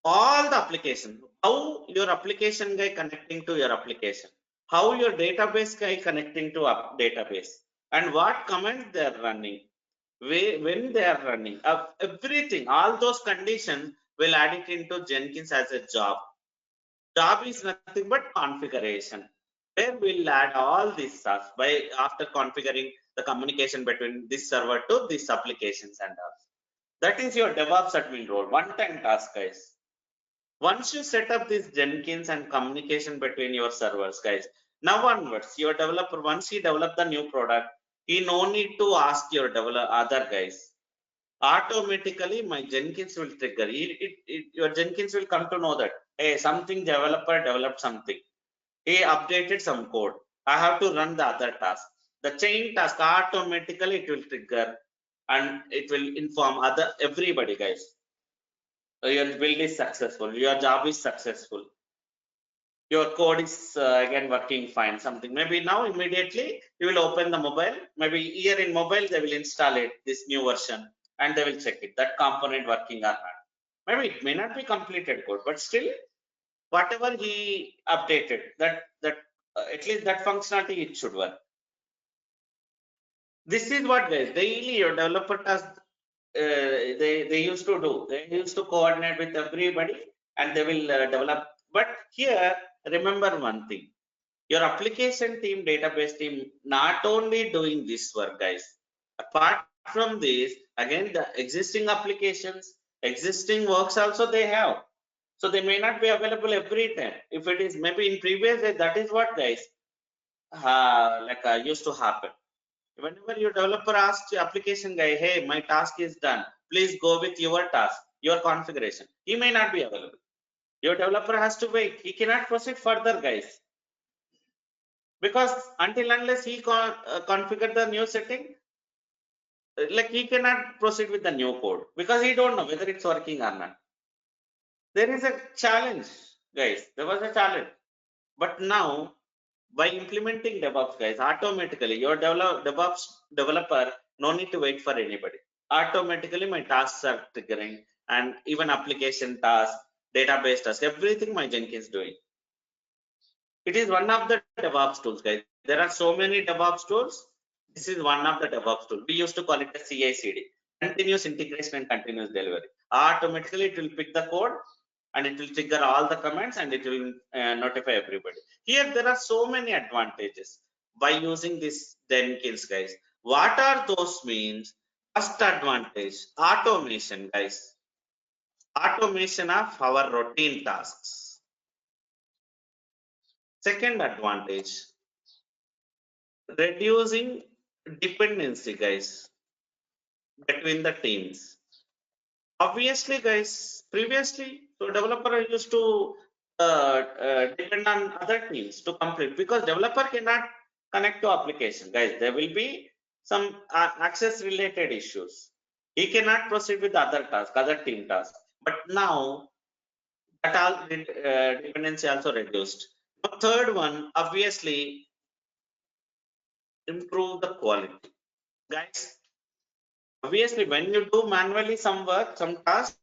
all the application, how your application guy connecting to your application, how your database guy connecting to a database, and what commands they are running, when they are running, everything, all those conditions will add it into Jenkins as a job. Job is nothing but configuration, where we'll add all these stuff by after configuring the communication between this server to these applications and all. That is your DevOps admin role, one-time task, guys. Once you set up this Jenkins and communication between your servers, guys, now onwards, your developer, once he develop the new product, he no need to ask your developer, other guys. Automatically, my Jenkins will trigger. Your Jenkins will come to know that, hey, something developer developed something. He updated some code. I have to run the other task. The chain task automatically it will trigger and it will inform everybody, guys. Your build is successful, your job is successful, your code is again working fine, something. Maybe now immediately you will open the mobile, maybe here in mobile they will install it, this new version, and they will check it, that component working or not. Maybe it may not be completed code, but still whatever he updated, that at least that functionality it should work. This is what, guys, daily your developer task they used to do. They used to coordinate with everybody and they will develop. But here, remember one thing, your application team, database team, not only doing this work, guys. Apart from this, again, the existing applications, existing works also they have. So they may not be available every time. If it is maybe in previous days, that is what, guys, used to happen. Whenever your developer asks your application guy, hey, my task is done, please go with your task, your configuration, he may not be available. Your developer has to wait. He cannot proceed further, guys, because until unless he configure the new setting, like he cannot proceed with the new code because he don't know whether it's working or not. There is a challenge, guys. There was a challenge, but now by implementing DevOps, guys, automatically your DevOps developer no need to wait for anybody. Automatically my tasks are triggering, and even application tasks, database tasks, everything my Jenkins doing. It is one of the DevOps tools, guys. There are so many DevOps tools. This is one of the DevOps tools. We used to call it a CI/CD, continuous integration and continuous delivery. Automatically it will pick the code and it will trigger all the commands and it will notify everybody. Here there are so many advantages by using this Jenkins, guys. What are those means? First advantage, automation, guys. Automation of our routine tasks. Second advantage, reducing dependency, guys, between the teams. Obviously, guys, previously, so developer used to depend on other teams to complete, because developer cannot connect to application, guys. There will be some access related issues. He cannot proceed with other tasks, other team tasks. But now that all dependency also reduced. The third one, obviously, improve the quality, guys. Obviously, when you do manually some work, some tasks,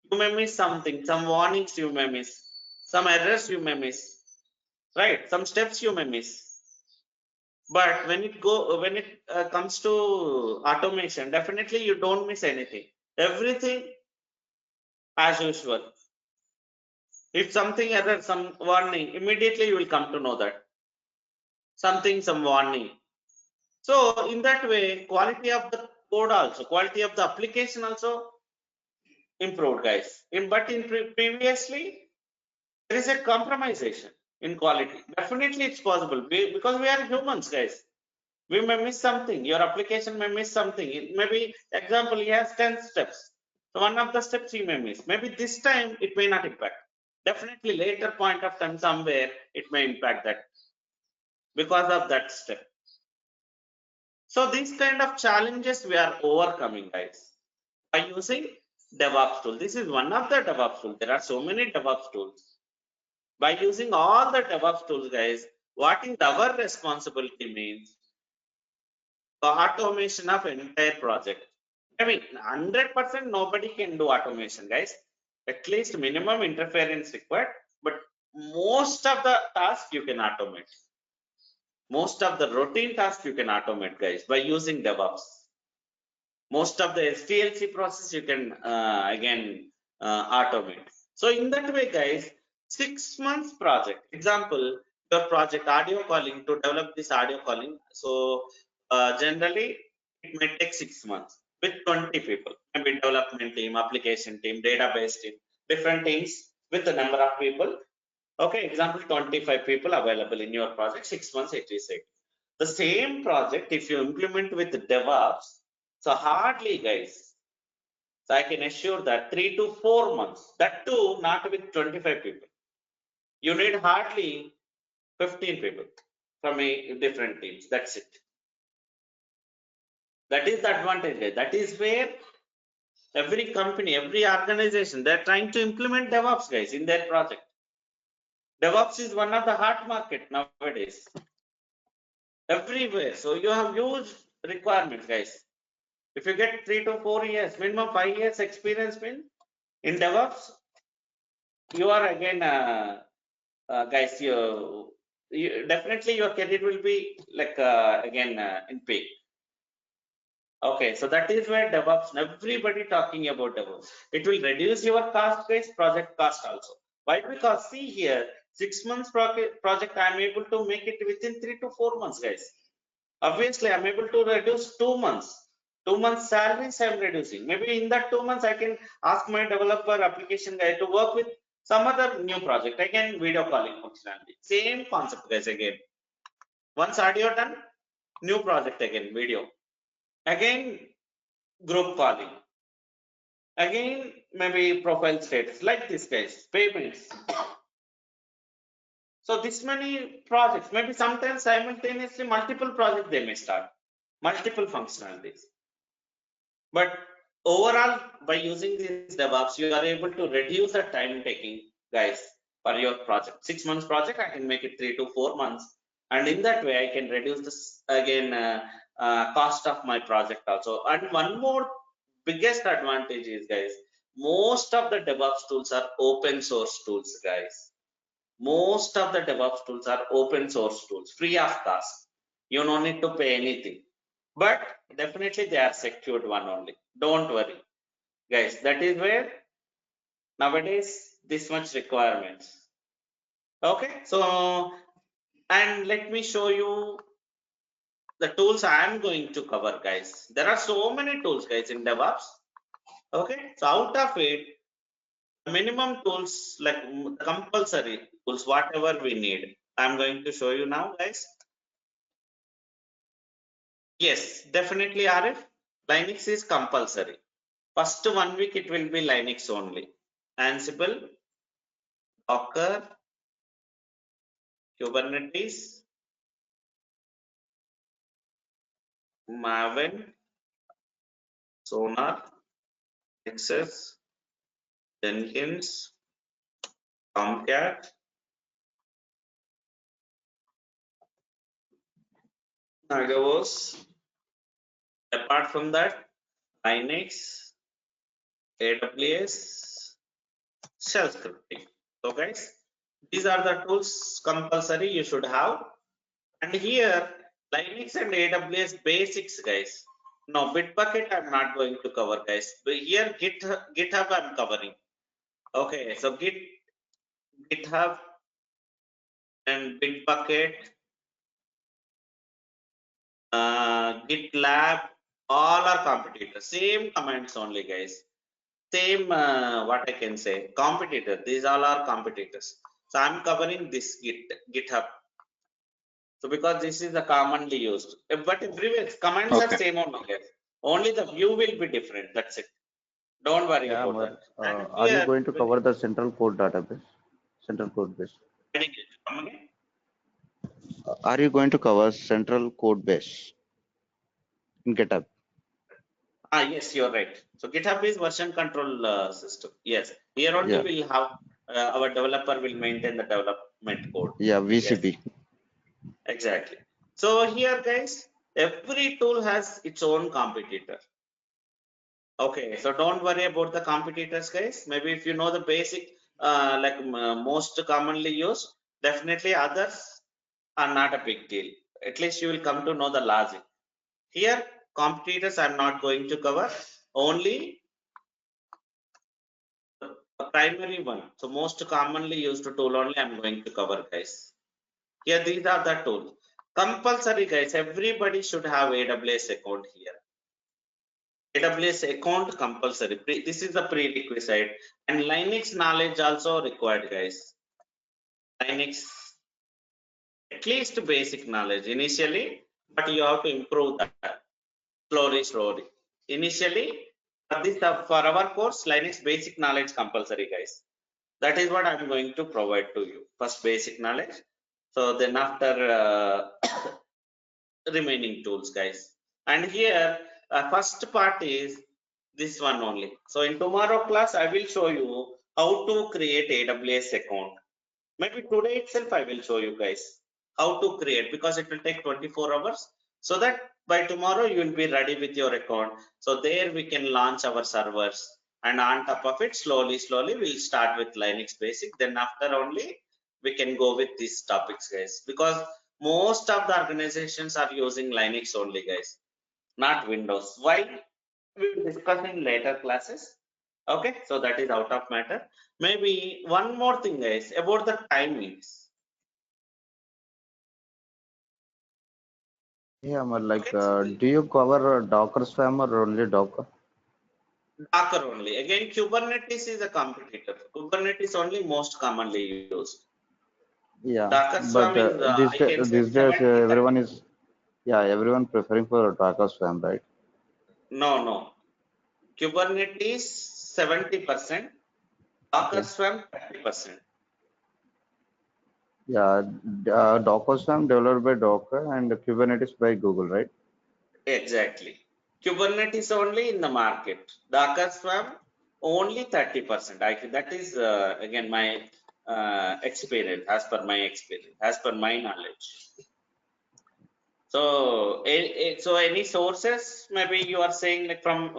you may miss something, some warnings you may miss, some errors you may miss, right? Some steps you may miss. But when it comes to automation, definitely you don't miss anything. Everything as usual. If something error, some warning, immediately you will come to know that some warning. So in that way, quality of the code also, quality of the application also improved, guys. But in previously, there is a compromisation in quality. Definitely it's possible because we are humans, guys. We may miss something. Your application may miss something. It may be, example, he has 10 steps. So one of the steps he may miss. Maybe this time it may not impact. Definitely later point of time somewhere it may impact that because of that step. So these kind of challenges we are overcoming, guys, by using DevOps tool. This is one of the DevOps tools. There are so many DevOps tools. By using all the DevOps tools, guys, what is our responsibility means? automation of entire project. I mean, 100% nobody can do automation, guys. At least minimum interference required, but most of the tasks you can automate. Most of the routine tasks you can automate, guys, by using DevOps. Most of the SDLC process you can again automate. So in that way, guys, 6 months project. Example, your project audio calling, to develop this audio calling. So generally it may take 6 months with 20 people, maybe development team, application team, database team, different teams with the number of people. Okay, example, 25 people available in your project, 6 months it is it. The same project, if you implement with DevOps, so hardly, guys, so I can assure that 3 to 4 months, that too not with 25 people. You need hardly 15 people from different teams. That's it. That is the advantage, guys. That is where every company, every organization, they're trying to implement DevOps, guys, in their project. DevOps is one of the hot market nowadays. Everywhere. So you have huge requirements, guys. If you get 3 to 4 years, minimum 5 years experience in DevOps, you are again, guys, you definitely your career will be like again in peak. Okay, so that is where DevOps, everybody talking about DevOps. It will reduce your cost, guys, project cost also. Why? Because see here, 6 months project, I'm able to make it within 3 to 4 months, guys. Obviously, I'm able to reduce 2 months. 2 months salaries I'm reducing. Maybe in that 2 months, I can ask my developer application guy to work with some other new project. Again, video calling functionality. Same concept, guys, again. Once audio done, new project again, video. Again, group calling. Again, maybe profile status, like this, guys, payments. So this many projects, maybe sometimes simultaneously multiple projects they may start, multiple functionalities. But overall, by using these DevOps, you are able to reduce the time taking, guys, for your project. 6 months project, I can make it 3 to 4 months. And in that way, I can reduce this again cost of my project also. And one more biggest advantage is, guys, most of the DevOps tools are open source tools, guys. Most of the DevOps tools are open source tools, free of cost. You don't need to pay anything. But definitely they are secured one only. Don't worry, guys. That is where nowadays this much requirements. Okay, so and let me show you the tools I am going to cover, guys. There are so many tools, guys, in DevOps. Okay, so out of it, minimum tools, like compulsory tools, whatever we need, I'm going to show you now, guys. Yes, definitely, Arif. Linux is compulsory. First 1 week it will be Linux only. Ansible, Docker, Kubernetes, Maven, Sonar, Nexus, Jenkins, Tomcat, NagoorBabu. Apart from that, Linux, AWS, shell scripting. So guys, these are the tools compulsory you should have. And here, Linux and AWS basics, guys. No, Bitbucket I'm not going to cover, guys. But here, GitHub I'm covering. Okay, so GitHub and Bitbucket, GitLab, all are competitors. Same commands only, guys. Same, what I can say, competitor. These all are competitors. So I'm covering this GitHub. So because this is the commonly used, but everywhere commands are same only, guys. Only the view will be different. That's it. Don't worry about that. Are you going to cover the central code database, central code base? Come again? Are you going to cover central code base in GitHub? Yes, you're right. So GitHub is version control system. Yes, here only we'll have our developer will maintain the development code. Yeah, VCP. Yes. Exactly. So here, guys, Every tool has its own competitor. Okay, so don't worry about the competitors, guys. Maybe if you know the basic, most commonly used, definitely others are not a big deal. At least you will come to know the logic. Here, competitors I'm not going to cover, only a primary one. So most commonly used tool only I'm going to cover, guys. Here, these are the tools. Compulsory, guys. Everybody should have AWS account here. AWS account compulsory. This is the prerequisite, and Linux knowledge also required, guys. Linux, at least basic knowledge initially, but you have to improve that slowly. Initially, for our course, Linux basic knowledge compulsory, guys. That is what I'm going to provide to you. First, basic knowledge. So then after remaining tools, guys. And here, first part is this one only. So in tomorrow class, I will show you how to create AWS account. Maybe today itself, I will show you guys how to create, because it will take 24 hours. So that by tomorrow, you will be ready with your account. So there we can launch our servers. And on top of it, slowly, we'll start with Linux basic. Then after only, we can go with these topics, guys. Because most of the organizations are using Linux only, guys, not Windows. Why? We will discuss in later classes. Okay, so that is out of matter. Maybe one more thing, guys, about the timings. Yeah, but like, Okay, do you cover Docker Swarm or only Docker? Docker only. Again, Kubernetes is a competitor. Kubernetes only most commonly used. Yeah, Docker but Swarm is, I can say these days 70, 30. everyone is, yeah, everyone preferring for Docker Swarm, right? No. Kubernetes 70%, Docker Okay. Swarm 30%. Yeah, Docker Swarm developed by Docker and Kubernetes by Google, right? Exactly. Kubernetes only in the market. Docker Swarm only 30%. That is again my experience, as per my knowledge. So, so any sources? Maybe you are saying like from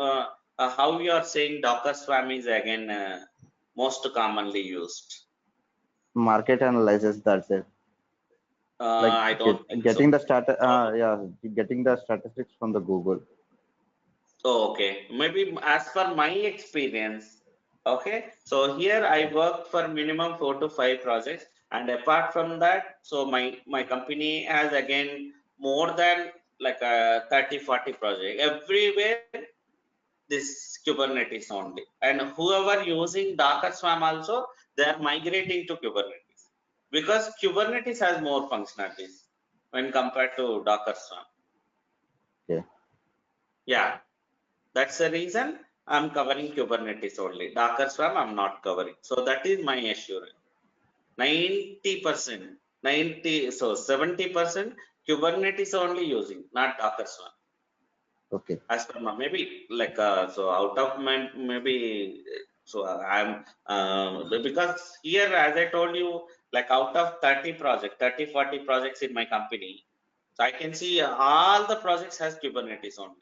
how you are saying Docker Swarm is again most commonly used. Market analysis, that's it. Like I don't think so. getting the So, yeah, getting the statistics from the Google. okay, maybe as per my experience, okay. So here I work for minimum 4 to 5 projects, and apart from that, so my company has again more than like a 30-40 project everywhere. This Kubernetes only, and whoever using Docker Swarm also, they are migrating to Kubernetes because Kubernetes has more functionalities when compared to Docker Swarm. Okay. Yeah. That's the reason I'm covering Kubernetes only. Docker Swarm I'm not covering. So that is my assurance. 90%, 70% Kubernetes only using, not Docker Swarm. Okay. As per now, maybe like so out of my maybe so I'm because here as I told you, like out of 30 projects, 30-40 projects in my company, so I can see all the projects has Kubernetes only.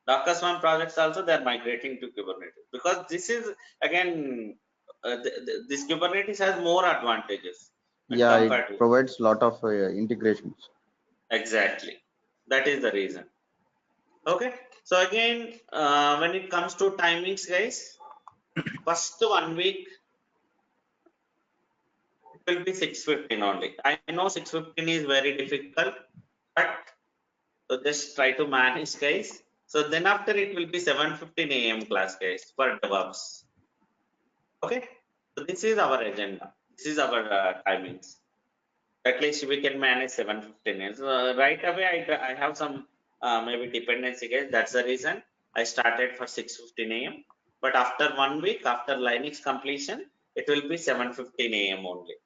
Docker Swarm projects also they are migrating to Kubernetes because this is again this Kubernetes has more advantages when Yeah, it compared to provides lot of integrations. exactly. That is the reason. Okay. So again, when it comes to timings, guys, first 1 week it will be 6:15 only. I know 6:15 is very difficult, but so just try to manage, guys. So then after it will be 7:15 a.m. class, guys, for DevOps. Okay. So this is our agenda. This is our timings. At least we can manage 7:15. So right away, I have some maybe dependency, guys. That's the reason I started for 6:15 a.m. But after 1 week, after Linux completion, it will be 7:15 a.m. only.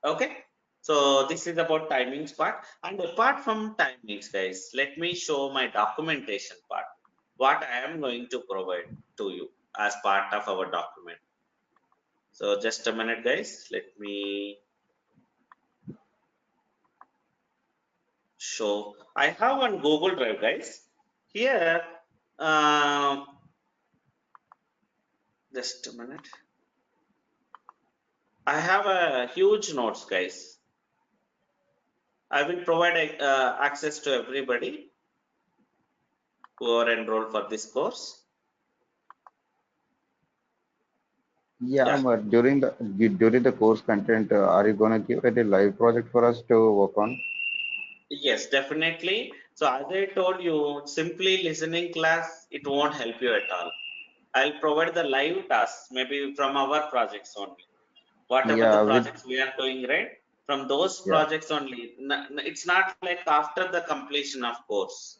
Okay. So this is about timings part. And apart from timings, guys, let me show my documentation part. What I am going to provide to you as part of our document. So just a minute, guys. Let me show. I have one Google Drive, guys. Here, just a minute. I have a huge notes, guys. I will provide access to everybody who are enrolled for this course. Yeah, but during the course content, are you gonna give any live project for us to work on? Yes, definitely. So as I told you, simply listening class, it won't help you at all. I'll provide the live tasks, maybe from our projects only. Whatever the Yeah, projects we are doing, right? From those yeah, projects only. It's not like after the completion of course.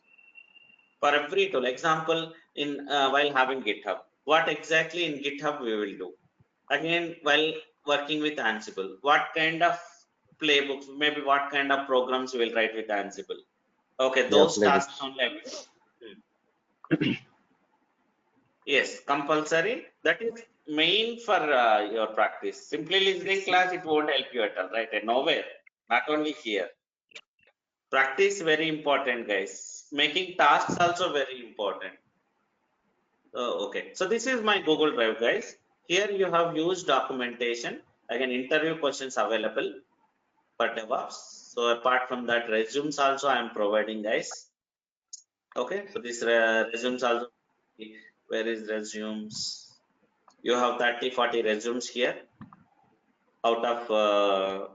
For every tool, example, in while having GitHub, what exactly in GitHub we will do? Again, while working with Ansible, what kind of playbooks, maybe what kind of programs we will write with Ansible? Okay, yeah, those tasks playbooks. only I will do. Yes, compulsory. That is main for your practice. Simply listening class, it won't help you at all, right? And nowhere, not only here. Practice very important, guys. Making tasks also very important. Okay, so this is my Google Drive, guys. Here you have used documentation. Again, interview questions available for DevOps. So apart from that, resumes also I am providing, guys. Okay, so this resumes also. Where is resumes? You have 30-40 resumes here out of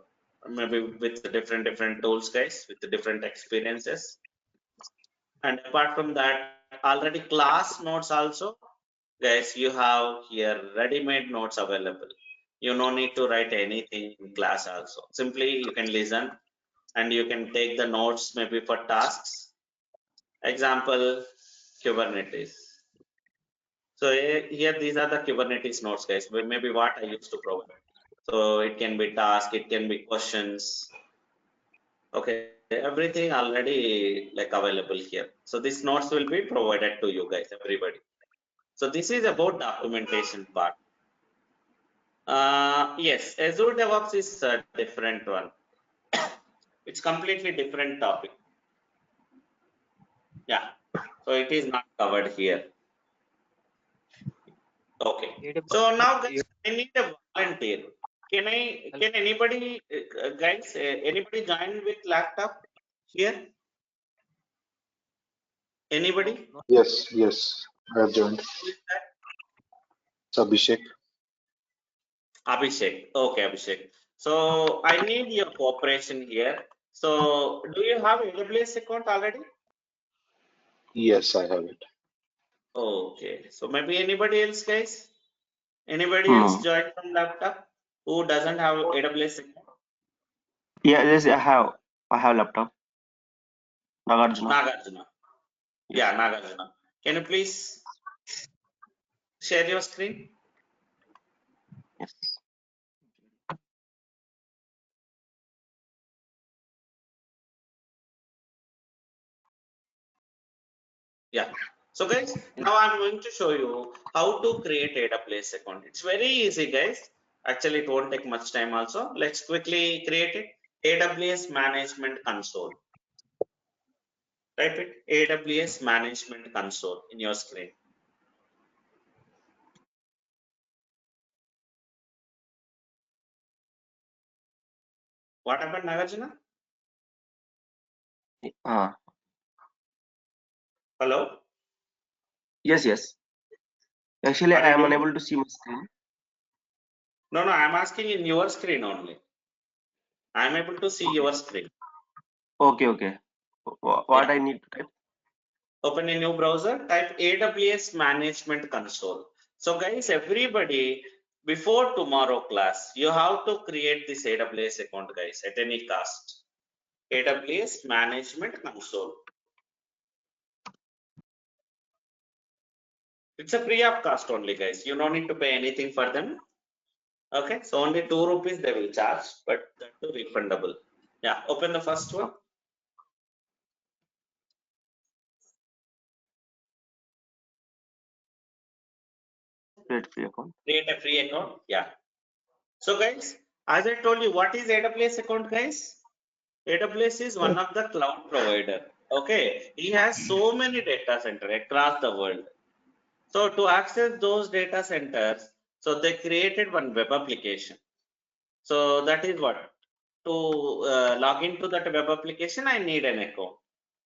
maybe with different tools, guys, with the different experiences. And apart from that, already class notes also, guys, you have here ready-made notes available. You no need to write anything in class also. Simply you can listen and you can take the notes maybe for tasks. Example, Kubernetes. So here these are the Kubernetes notes, guys. Maybe what I used to provide. So it can be task, it can be questions. Okay, everything already like available here. So these notes will be provided to you guys, everybody. So this is about documentation part. Yes, Azure DevOps is a different one. It's completely different topic. Yeah, so it is not covered here. Okay. So now guys, I need a volunteer. Can anybody guys anybody join with laptop here? Anybody? Yes, yes, I have joined. It's Abhishek. Abhishek. Okay, Abhishek. So I need your cooperation here. So do you have AWS account already? Yes, I have it. Okay. So maybe anybody else, guys? Anybody else No. join from laptop who doesn't have AWS account? Yeah, yes, I have. I have laptop. Nagarjuna. Nagarjuna. Yes. Yeah, Nagarjuna. Can you please share your screen? Yes. Yeah. So guys, now I'm going to show you how to create AWS account. It's very easy, guys. Actually, it won't take much time also. Let's quickly create it. AWS Management Console. Type it, AWS Management Console in your screen. What happened, Nagarjuna? Hello? Yes, yes. Actually, Are I you am doing? unable to see my screen. No, I'm asking in your screen only. I'm able to see your screen. Okay, okay. What Yeah. I need to type? Open a new browser, type AWS Management Console. So guys, everybody, before tomorrow class, you have to create this AWS account, guys, at any cost. AWS Management Console. It's a free of cost only, guys. You don't need to pay anything for them. Okay, so only 2 rupees they will charge, but that too refundable. Yeah, open the first one. Create free account. Create a free account. Yeah. So guys, as I told you, what is AWS account, guys? AWS is one of the cloud provider. Okay, he has so many data centers across the world. So to access those data centers, so they created one web application. So that is what, to log into that web application, I need an account.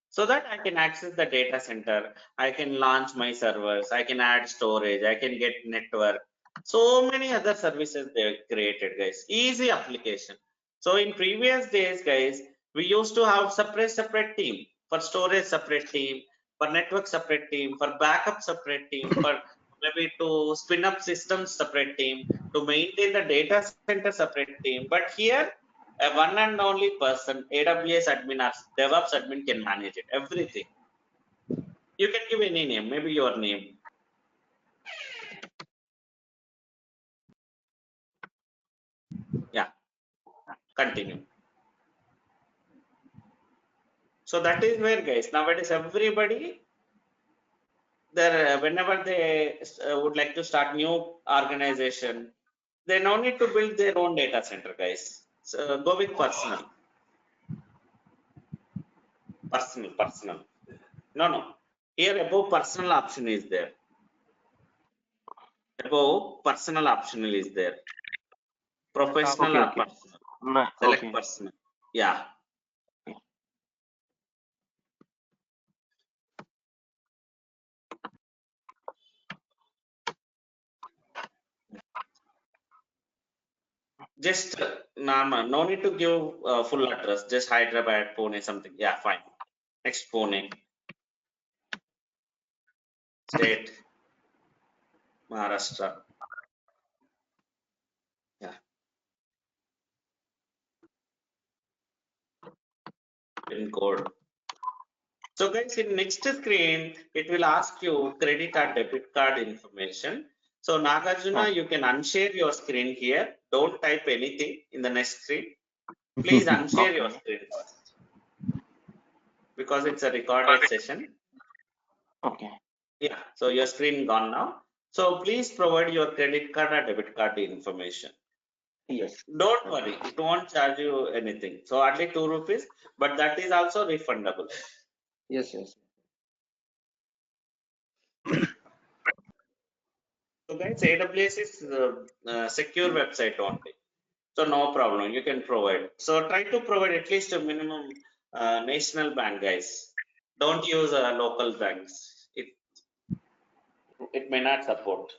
So that I can access the data center, I can launch my servers, I can add storage, I can get network. So many other services they created, guys. Easy application. So in previous days, guys, we used to have separate team, for storage separate team, for network separate team, for backup separate team, for maybe to spin up systems separate team, to maintain the data center separate team. But here a one and only person, AWS admin or DevOps admin, can manage it, everything. You can give any name, maybe your name. Yeah, continue. So that is where, guys, nowadays everybody, whenever they would like to start new organization, they no need to build their own data center, guys. So go with personal. No. Here above personal option is there. Above personal optional is there. Professional or Okay. personal. No, Select okay. personal. Yeah. Just no need to give full address. Just Hyderabad, Pune, something. Yeah, fine. Next, Pune. State, Maharashtra. Yeah. Pin code. So guys, in next screen, it will ask you credit or debit card information. So Nagarjuna, you can unshare your screen here. Don't type anything in the next screen. Please unshare your screen first, because it's a recorded session. Okay. Yeah, so your screen gone now. So please provide your credit card or debit card information. Yes. Don't worry, it won't charge you anything. So only 2 rupees, but that is also refundable. Yes. So guys, AWS is secure website only. So no problem, you can provide. So try to provide at least a minimum national bank, guys. Don't use local banks. It may not support.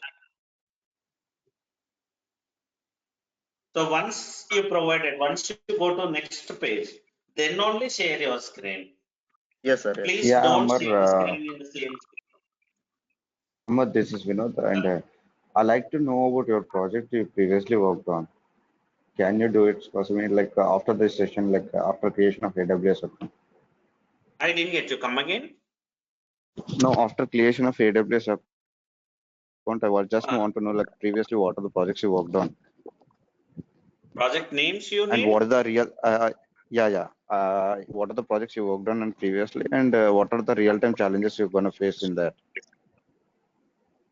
So once you provided, once you go to next page, then only share your screen. Yes, sir. Please Yeah, don't share screen in the same screen. Amar, this is Vinod, and I like to know about your project you previously worked on. Can you do it possibly like after this session, like after creation of AWS account? I didn't get you. Come again. No, after creation of AWS account, I was just Uh, want to know like previously what are the projects you worked on project names you and need. what are the real, what are the projects you worked on and previously and what are the real-time challenges you're going to face in that?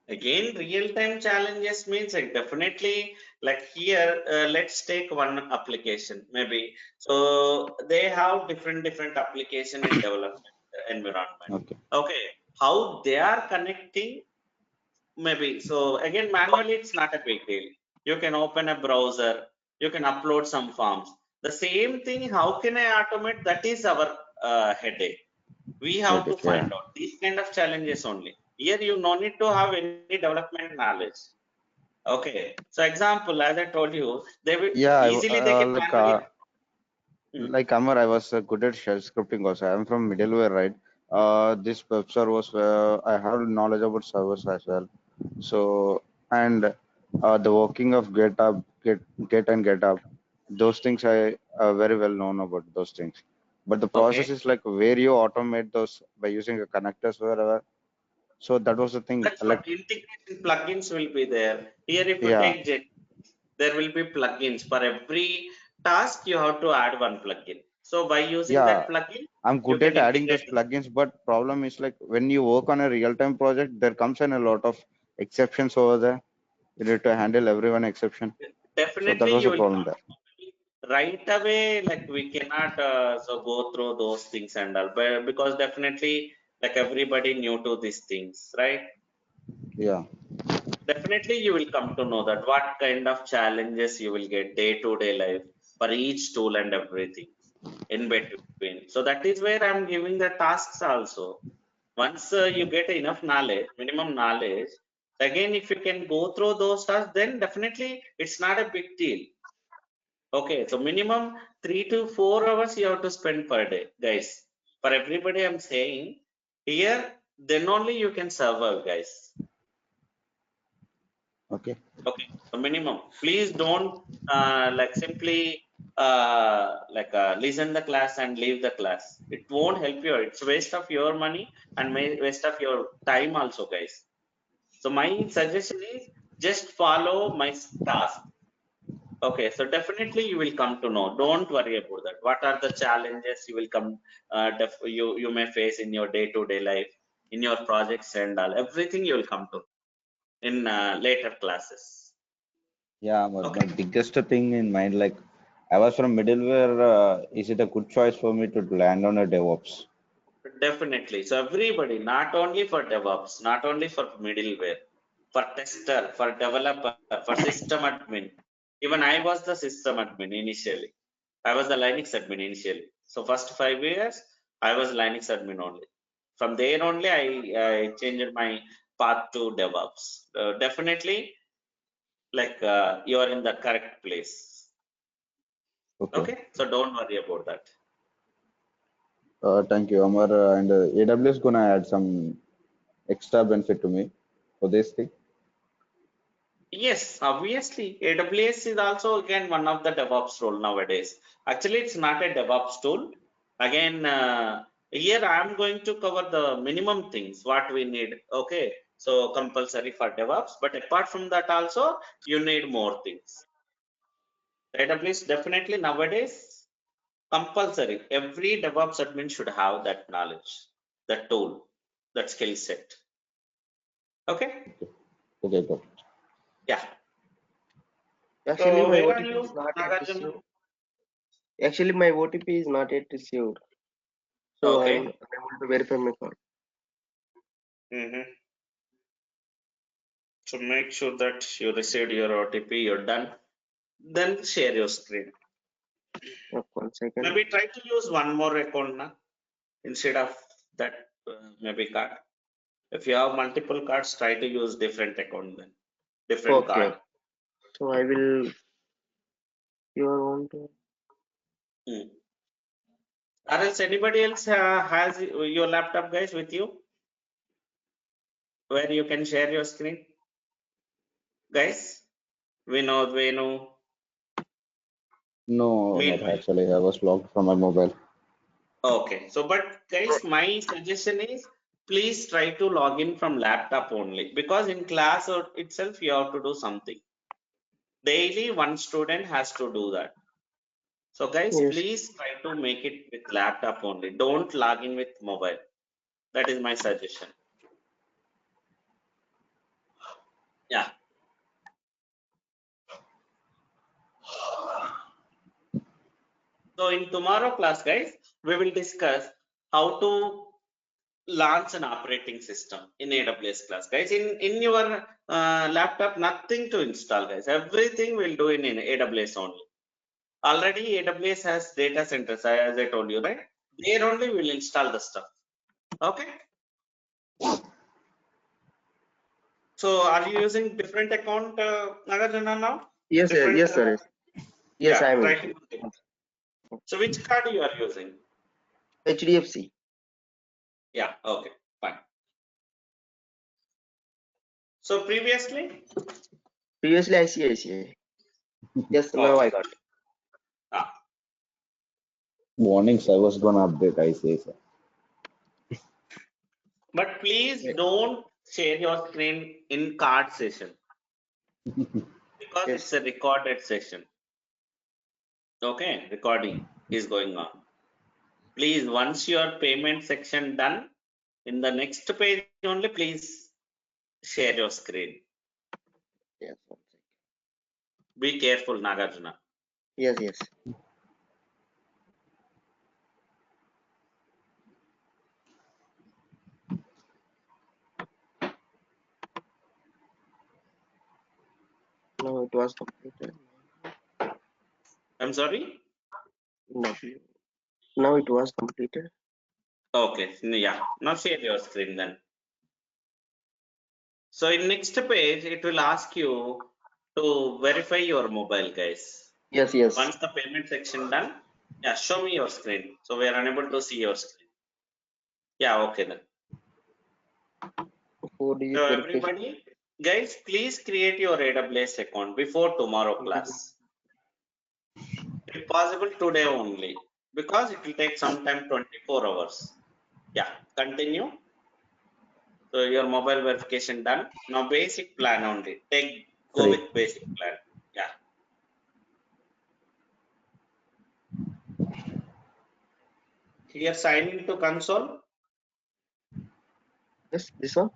Again, real-time challenges means like definitely, like here, let's take one application maybe. So they have different application in development environment. Okay. Okay, how they are connecting maybe. So again, manually it's not a big deal. You can open a browser, you can upload some forms. The same thing, how can I automate? That is our headache. We have to Yeah. find out these kind of challenges only. Here you no need to have any development knowledge. Okay, so example, as I told you, they will Yeah, easily, they can manually. like Amar, I was good at shell scripting also. I'm from middleware, right? This web server was I have knowledge about servers as well. So and the working of get and get up, those things I very well known about those things. But the process Okay, is like where you automate those by using a connectors wherever. So that was the thing. that's Like what integration plugins will be there. Here, if you yeah, take there will be plugins for every task. You have to add one plugin. So by using yeah. that plugin, I'm you good can at adding those integrate it. plugins, but problem is like when you work on a real-time project, there comes in a lot of exceptions over there. You need to handle everyone exception. So that Definitely, was you a will problem come. there. right away, like we cannot so go through those things and all, but because definitely like everybody new to these things, right? Yeah. Definitely you will come to know that what kind of challenges you will get day-to-day life for each tool and everything in between. So that is where I'm giving the tasks also. Once you get enough knowledge, minimum knowledge, again if you can go through those tasks, then definitely it's not a big deal. Okay, so minimum 3 to 4 hours you have to spend per day, guys. For everybody I'm saying here, then only you can survive, guys. Okay. Okay, so minimum. Please don't like simply listen the class and leave the class. It won't help you. It's waste of your money and waste of your time also, guys. So my suggestion is just follow my task. Okay, so definitely you will come to know. Don't worry about that. What are the challenges you will come you may face in your day-to-day life, in your projects and all. Everything you will come to in later classes. Yeah, my Okay. biggest thing in mind, like I was from middleware, is it a good choice for me to land on a DevOps? Definitely. So everybody, not only for DevOps, not only for middleware, for tester, for developer, for system admin. Even I was the system admin initially. I was the Linux admin initially. So first 5 years, I was Linux admin only. From there only, I changed my path to DevOps. Definitely, like you are in the correct place. Okay. Okay, so don't worry about that. Thank you, Amar. And AWS gonna add some extra benefit to me for this thing. Yes, obviously, AWS is also again one of the DevOps role nowadays. Actually, it's not a DevOps tool. Again, here I am going to cover the minimum things what we need. Okay, so compulsory for DevOps, but apart from that also you need more things. AWS definitely nowadays compulsory. Every DevOps admin should have that knowledge, that tool, that skill set. Okay, Okay, good. yeah. Actually, So my where are OTP is you, not yet Nagarjuna? received. Actually, my OTP is not yet received. So I'm Okay. unable to verify my call. So make sure that you received your OTP, you're done. Then share your screen. Yep, 1 second. Maybe try to use one more account na, instead of that maybe card. If you have multiple cards, try to use different account then. Different Okay. card. So I will. You are on to. Or else anybody else has your laptop, guys, with you? Where you can share your screen? Guys, Vinod, Venu. No, not Meanwhile. actually. I was logged from my mobile. Okay, so but guys, my suggestion is please try to log in from laptop only, because in class or itself you have to do something. Daily one student has to do that. So guys, Yes. please try to make it with laptop only. Don't log in with mobile. That is my suggestion. Yeah. So in tomorrow class, guys, we will discuss how to launch an operating system in AWS class, guys. In your laptop, nothing to install, guys. Everything we'll do in AWS only. Already AWS has data centers, as I told you, right? There only we'll install the stuff. Okay. So are you using different account, Nagarjuna, now? Yes, sir. Different. Yes, sir. Yes, Yeah. I am Try to using use it. So which card you are using? HDFC. Yeah. Okay. Fine. So previously. Previously, ICICI. Yes, now Okay. I got it. Ah. Warnings, I was gonna update, I say, sir. But please don't share your screen in card session, because it's Yes. a recorded session. Okay, recording is going on. Please, once your payment section done, in the next page only, please share your screen. Yes. 1 second. Be careful, Nagarjuna. Yes, yes. No, it was completed. I'm sorry. No, now it was completed. Okay, yeah. Now share your screen then. So in next page, it will ask you to verify your mobile, guys. Yes, yes. Once the payment section done, yeah, show me your screen. So we are unable to see your screen. Yeah, okay then. 4-digit So verification. everybody, guys, please create your AWS account before tomorrow class. If possible, today only, because it will take some time, 24 hours. Yeah, continue. So your mobile verification done. Now basic plan only. Go 3. with basic plan. Yeah. Here sign into console. Yes, this one.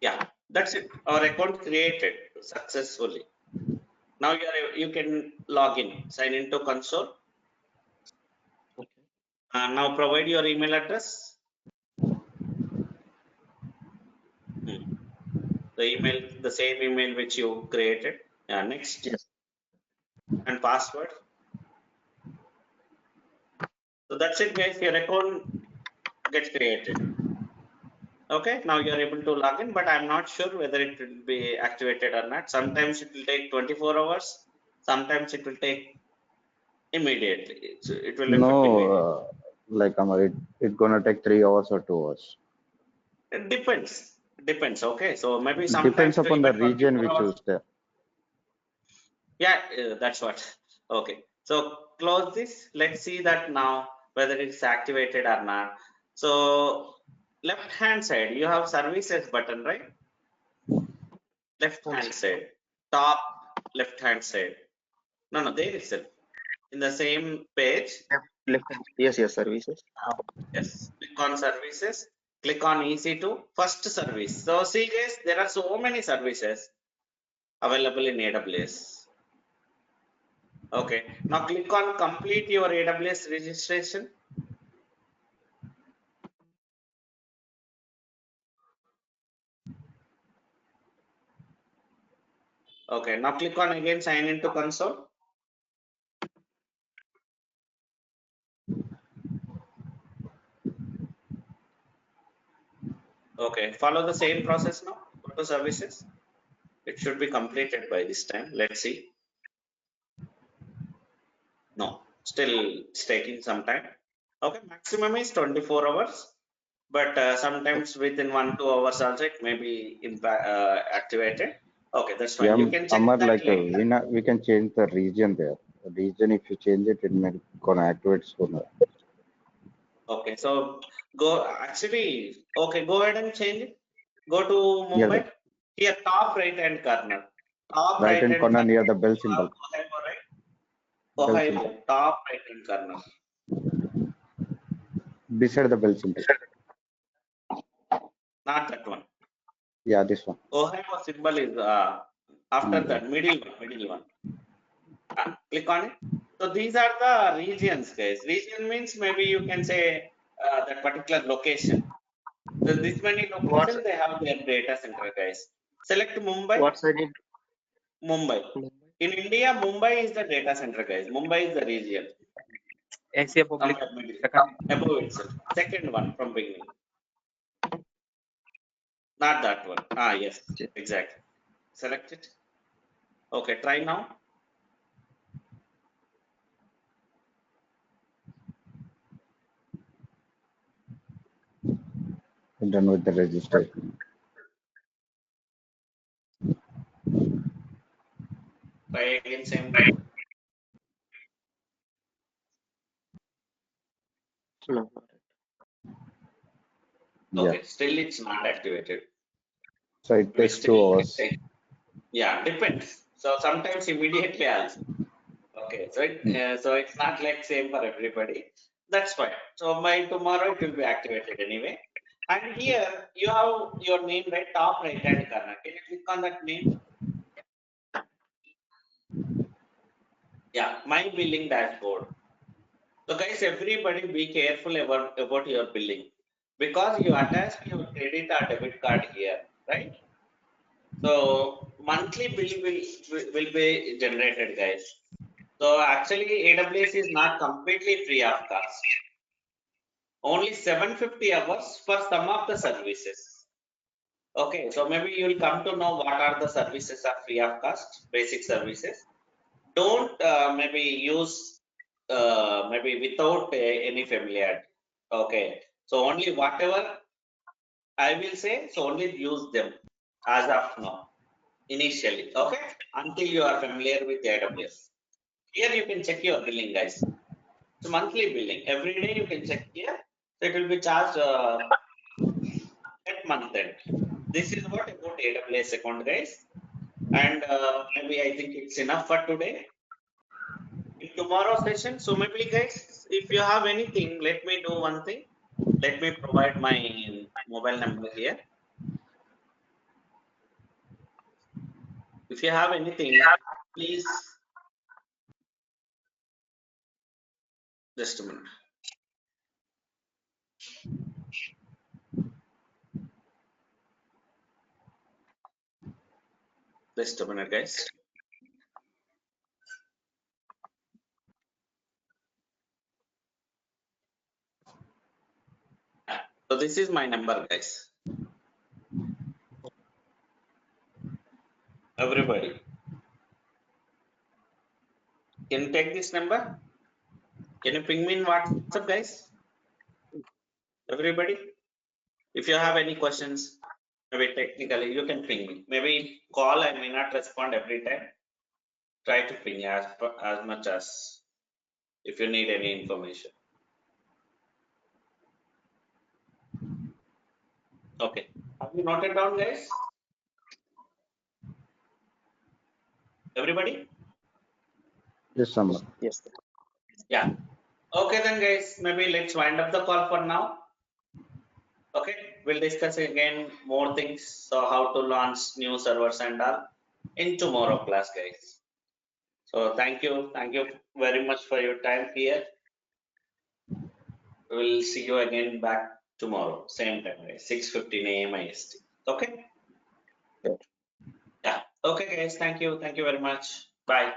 Yeah, that's it. Our account created successfully. Now you can log in. Sign into console. Okay. Now provide your email address. The same email which you created. Next. Yes. And password. So that's it, guys. Your account gets created. Okay, now you are able to log in, but I'm not sure whether it will be activated or not. Sometimes it will take 24 hours. Sometimes it will take immediately. It will affect immediately. No, like Amar, it gonna take 3 hours or 2 hours. It depends. Okay, so maybe Depends sometimes upon the even region 24 we hours. choose there. Yeah, that's what. Okay, so close this. Let's see that now whether it's activated or not. So left hand side, you have services button, right? Left hand side, top left hand side. No, there itself. In the same page. Left hand. Yes, yes, services. Yes. Click on services. Click on EC2. First service. So see guys, there are so many services available in AWS. Okay. Now click on complete your AWS registration. Okay. Now click on again sign into console. Okay. Follow the same process now. Go to services. It should be completed by this time. Let's see. No, still it's taking some time. Okay. Maximum is 24 hours. But sometimes within 1-2 hours also it may be activated. Okay, that's fine. Yeah, You can check Amar, that like later. we can change the region there. The region, if you change it, it may gonna activate sooner. Okay, so go ahead and change it. Go to Near Mumbai. the Here, top right hand corner. Top right right hand hand corner corner. near the bell You have symbol. Ohio, right? Bell symbol. Ohio, top right hand corner. Beside the bell symbol. Not that one. Yeah, this one. Ohio symbol is after that middle one. Click on it. So these are the regions, guys. Region means maybe you can say that particular location. So this many What's locations they have their data center, guys. Select Mumbai. what side is Mumbai. Mumbai? In India, Mumbai is the data center, guys. Mumbai is the region. Asia public. Somewhere middle. Second. Above itself. Second one from beginning. Not that one. Yes, exactly. Select it. Okay, try now. Done with the registration. Try again, same thing. No. Okay, Yeah. still it's not activated. So it takes 2 hours. Yeah, depends. So sometimes immediately also. Okay, so it's not like same for everybody. That's fine. So by tomorrow it will be activated anyway. And here you have your name right top right hand corner. Can you click on that name? Yeah, my billing dashboard. So guys, everybody be careful about your billing, because you attach your credit or debit card here, right? So monthly bill will be generated, guys. So actually AWS is not completely free of cost. Only 750 hours for some of the services. Okay, so maybe you will come to know what are the services are free of cost, basic services. Don't maybe use maybe without any familiarity. Okay, so only whatever I will say, so only use them as of now, initially. Okay, until you are familiar with AWS. Here you can check your billing, guys. So monthly billing, every day you can check here. So it will be charged at month end. This is what about AWS account, guys. And maybe I think it's enough for today. In tomorrow session, so maybe guys, if you have anything, let me do one thing. Let me provide my mobile number here. If you have anything, please, just a minute. Just a minute, guys. So this is my number, guys. Everybody, can you take this number? Can you ping me in WhatsApp, guys? Everybody, if you have any questions, maybe technically, you can ping me. Maybe call, I may not respond every time. Try to ping as much as if you need any information. Okay, have you noted down, guys? Everybody? Yes, Amar. Yes. Yeah. Okay then, guys, maybe let's wind up the call for now. Okay, we'll discuss again more things. So how to launch new servers and all in tomorrow class, guys. So thank you very much for your time here. We'll see you again back tomorrow, same time, guys, 6:15 a.m. IST. Okay. Yeah. Yeah. Okay, guys. Thank you very much. Bye.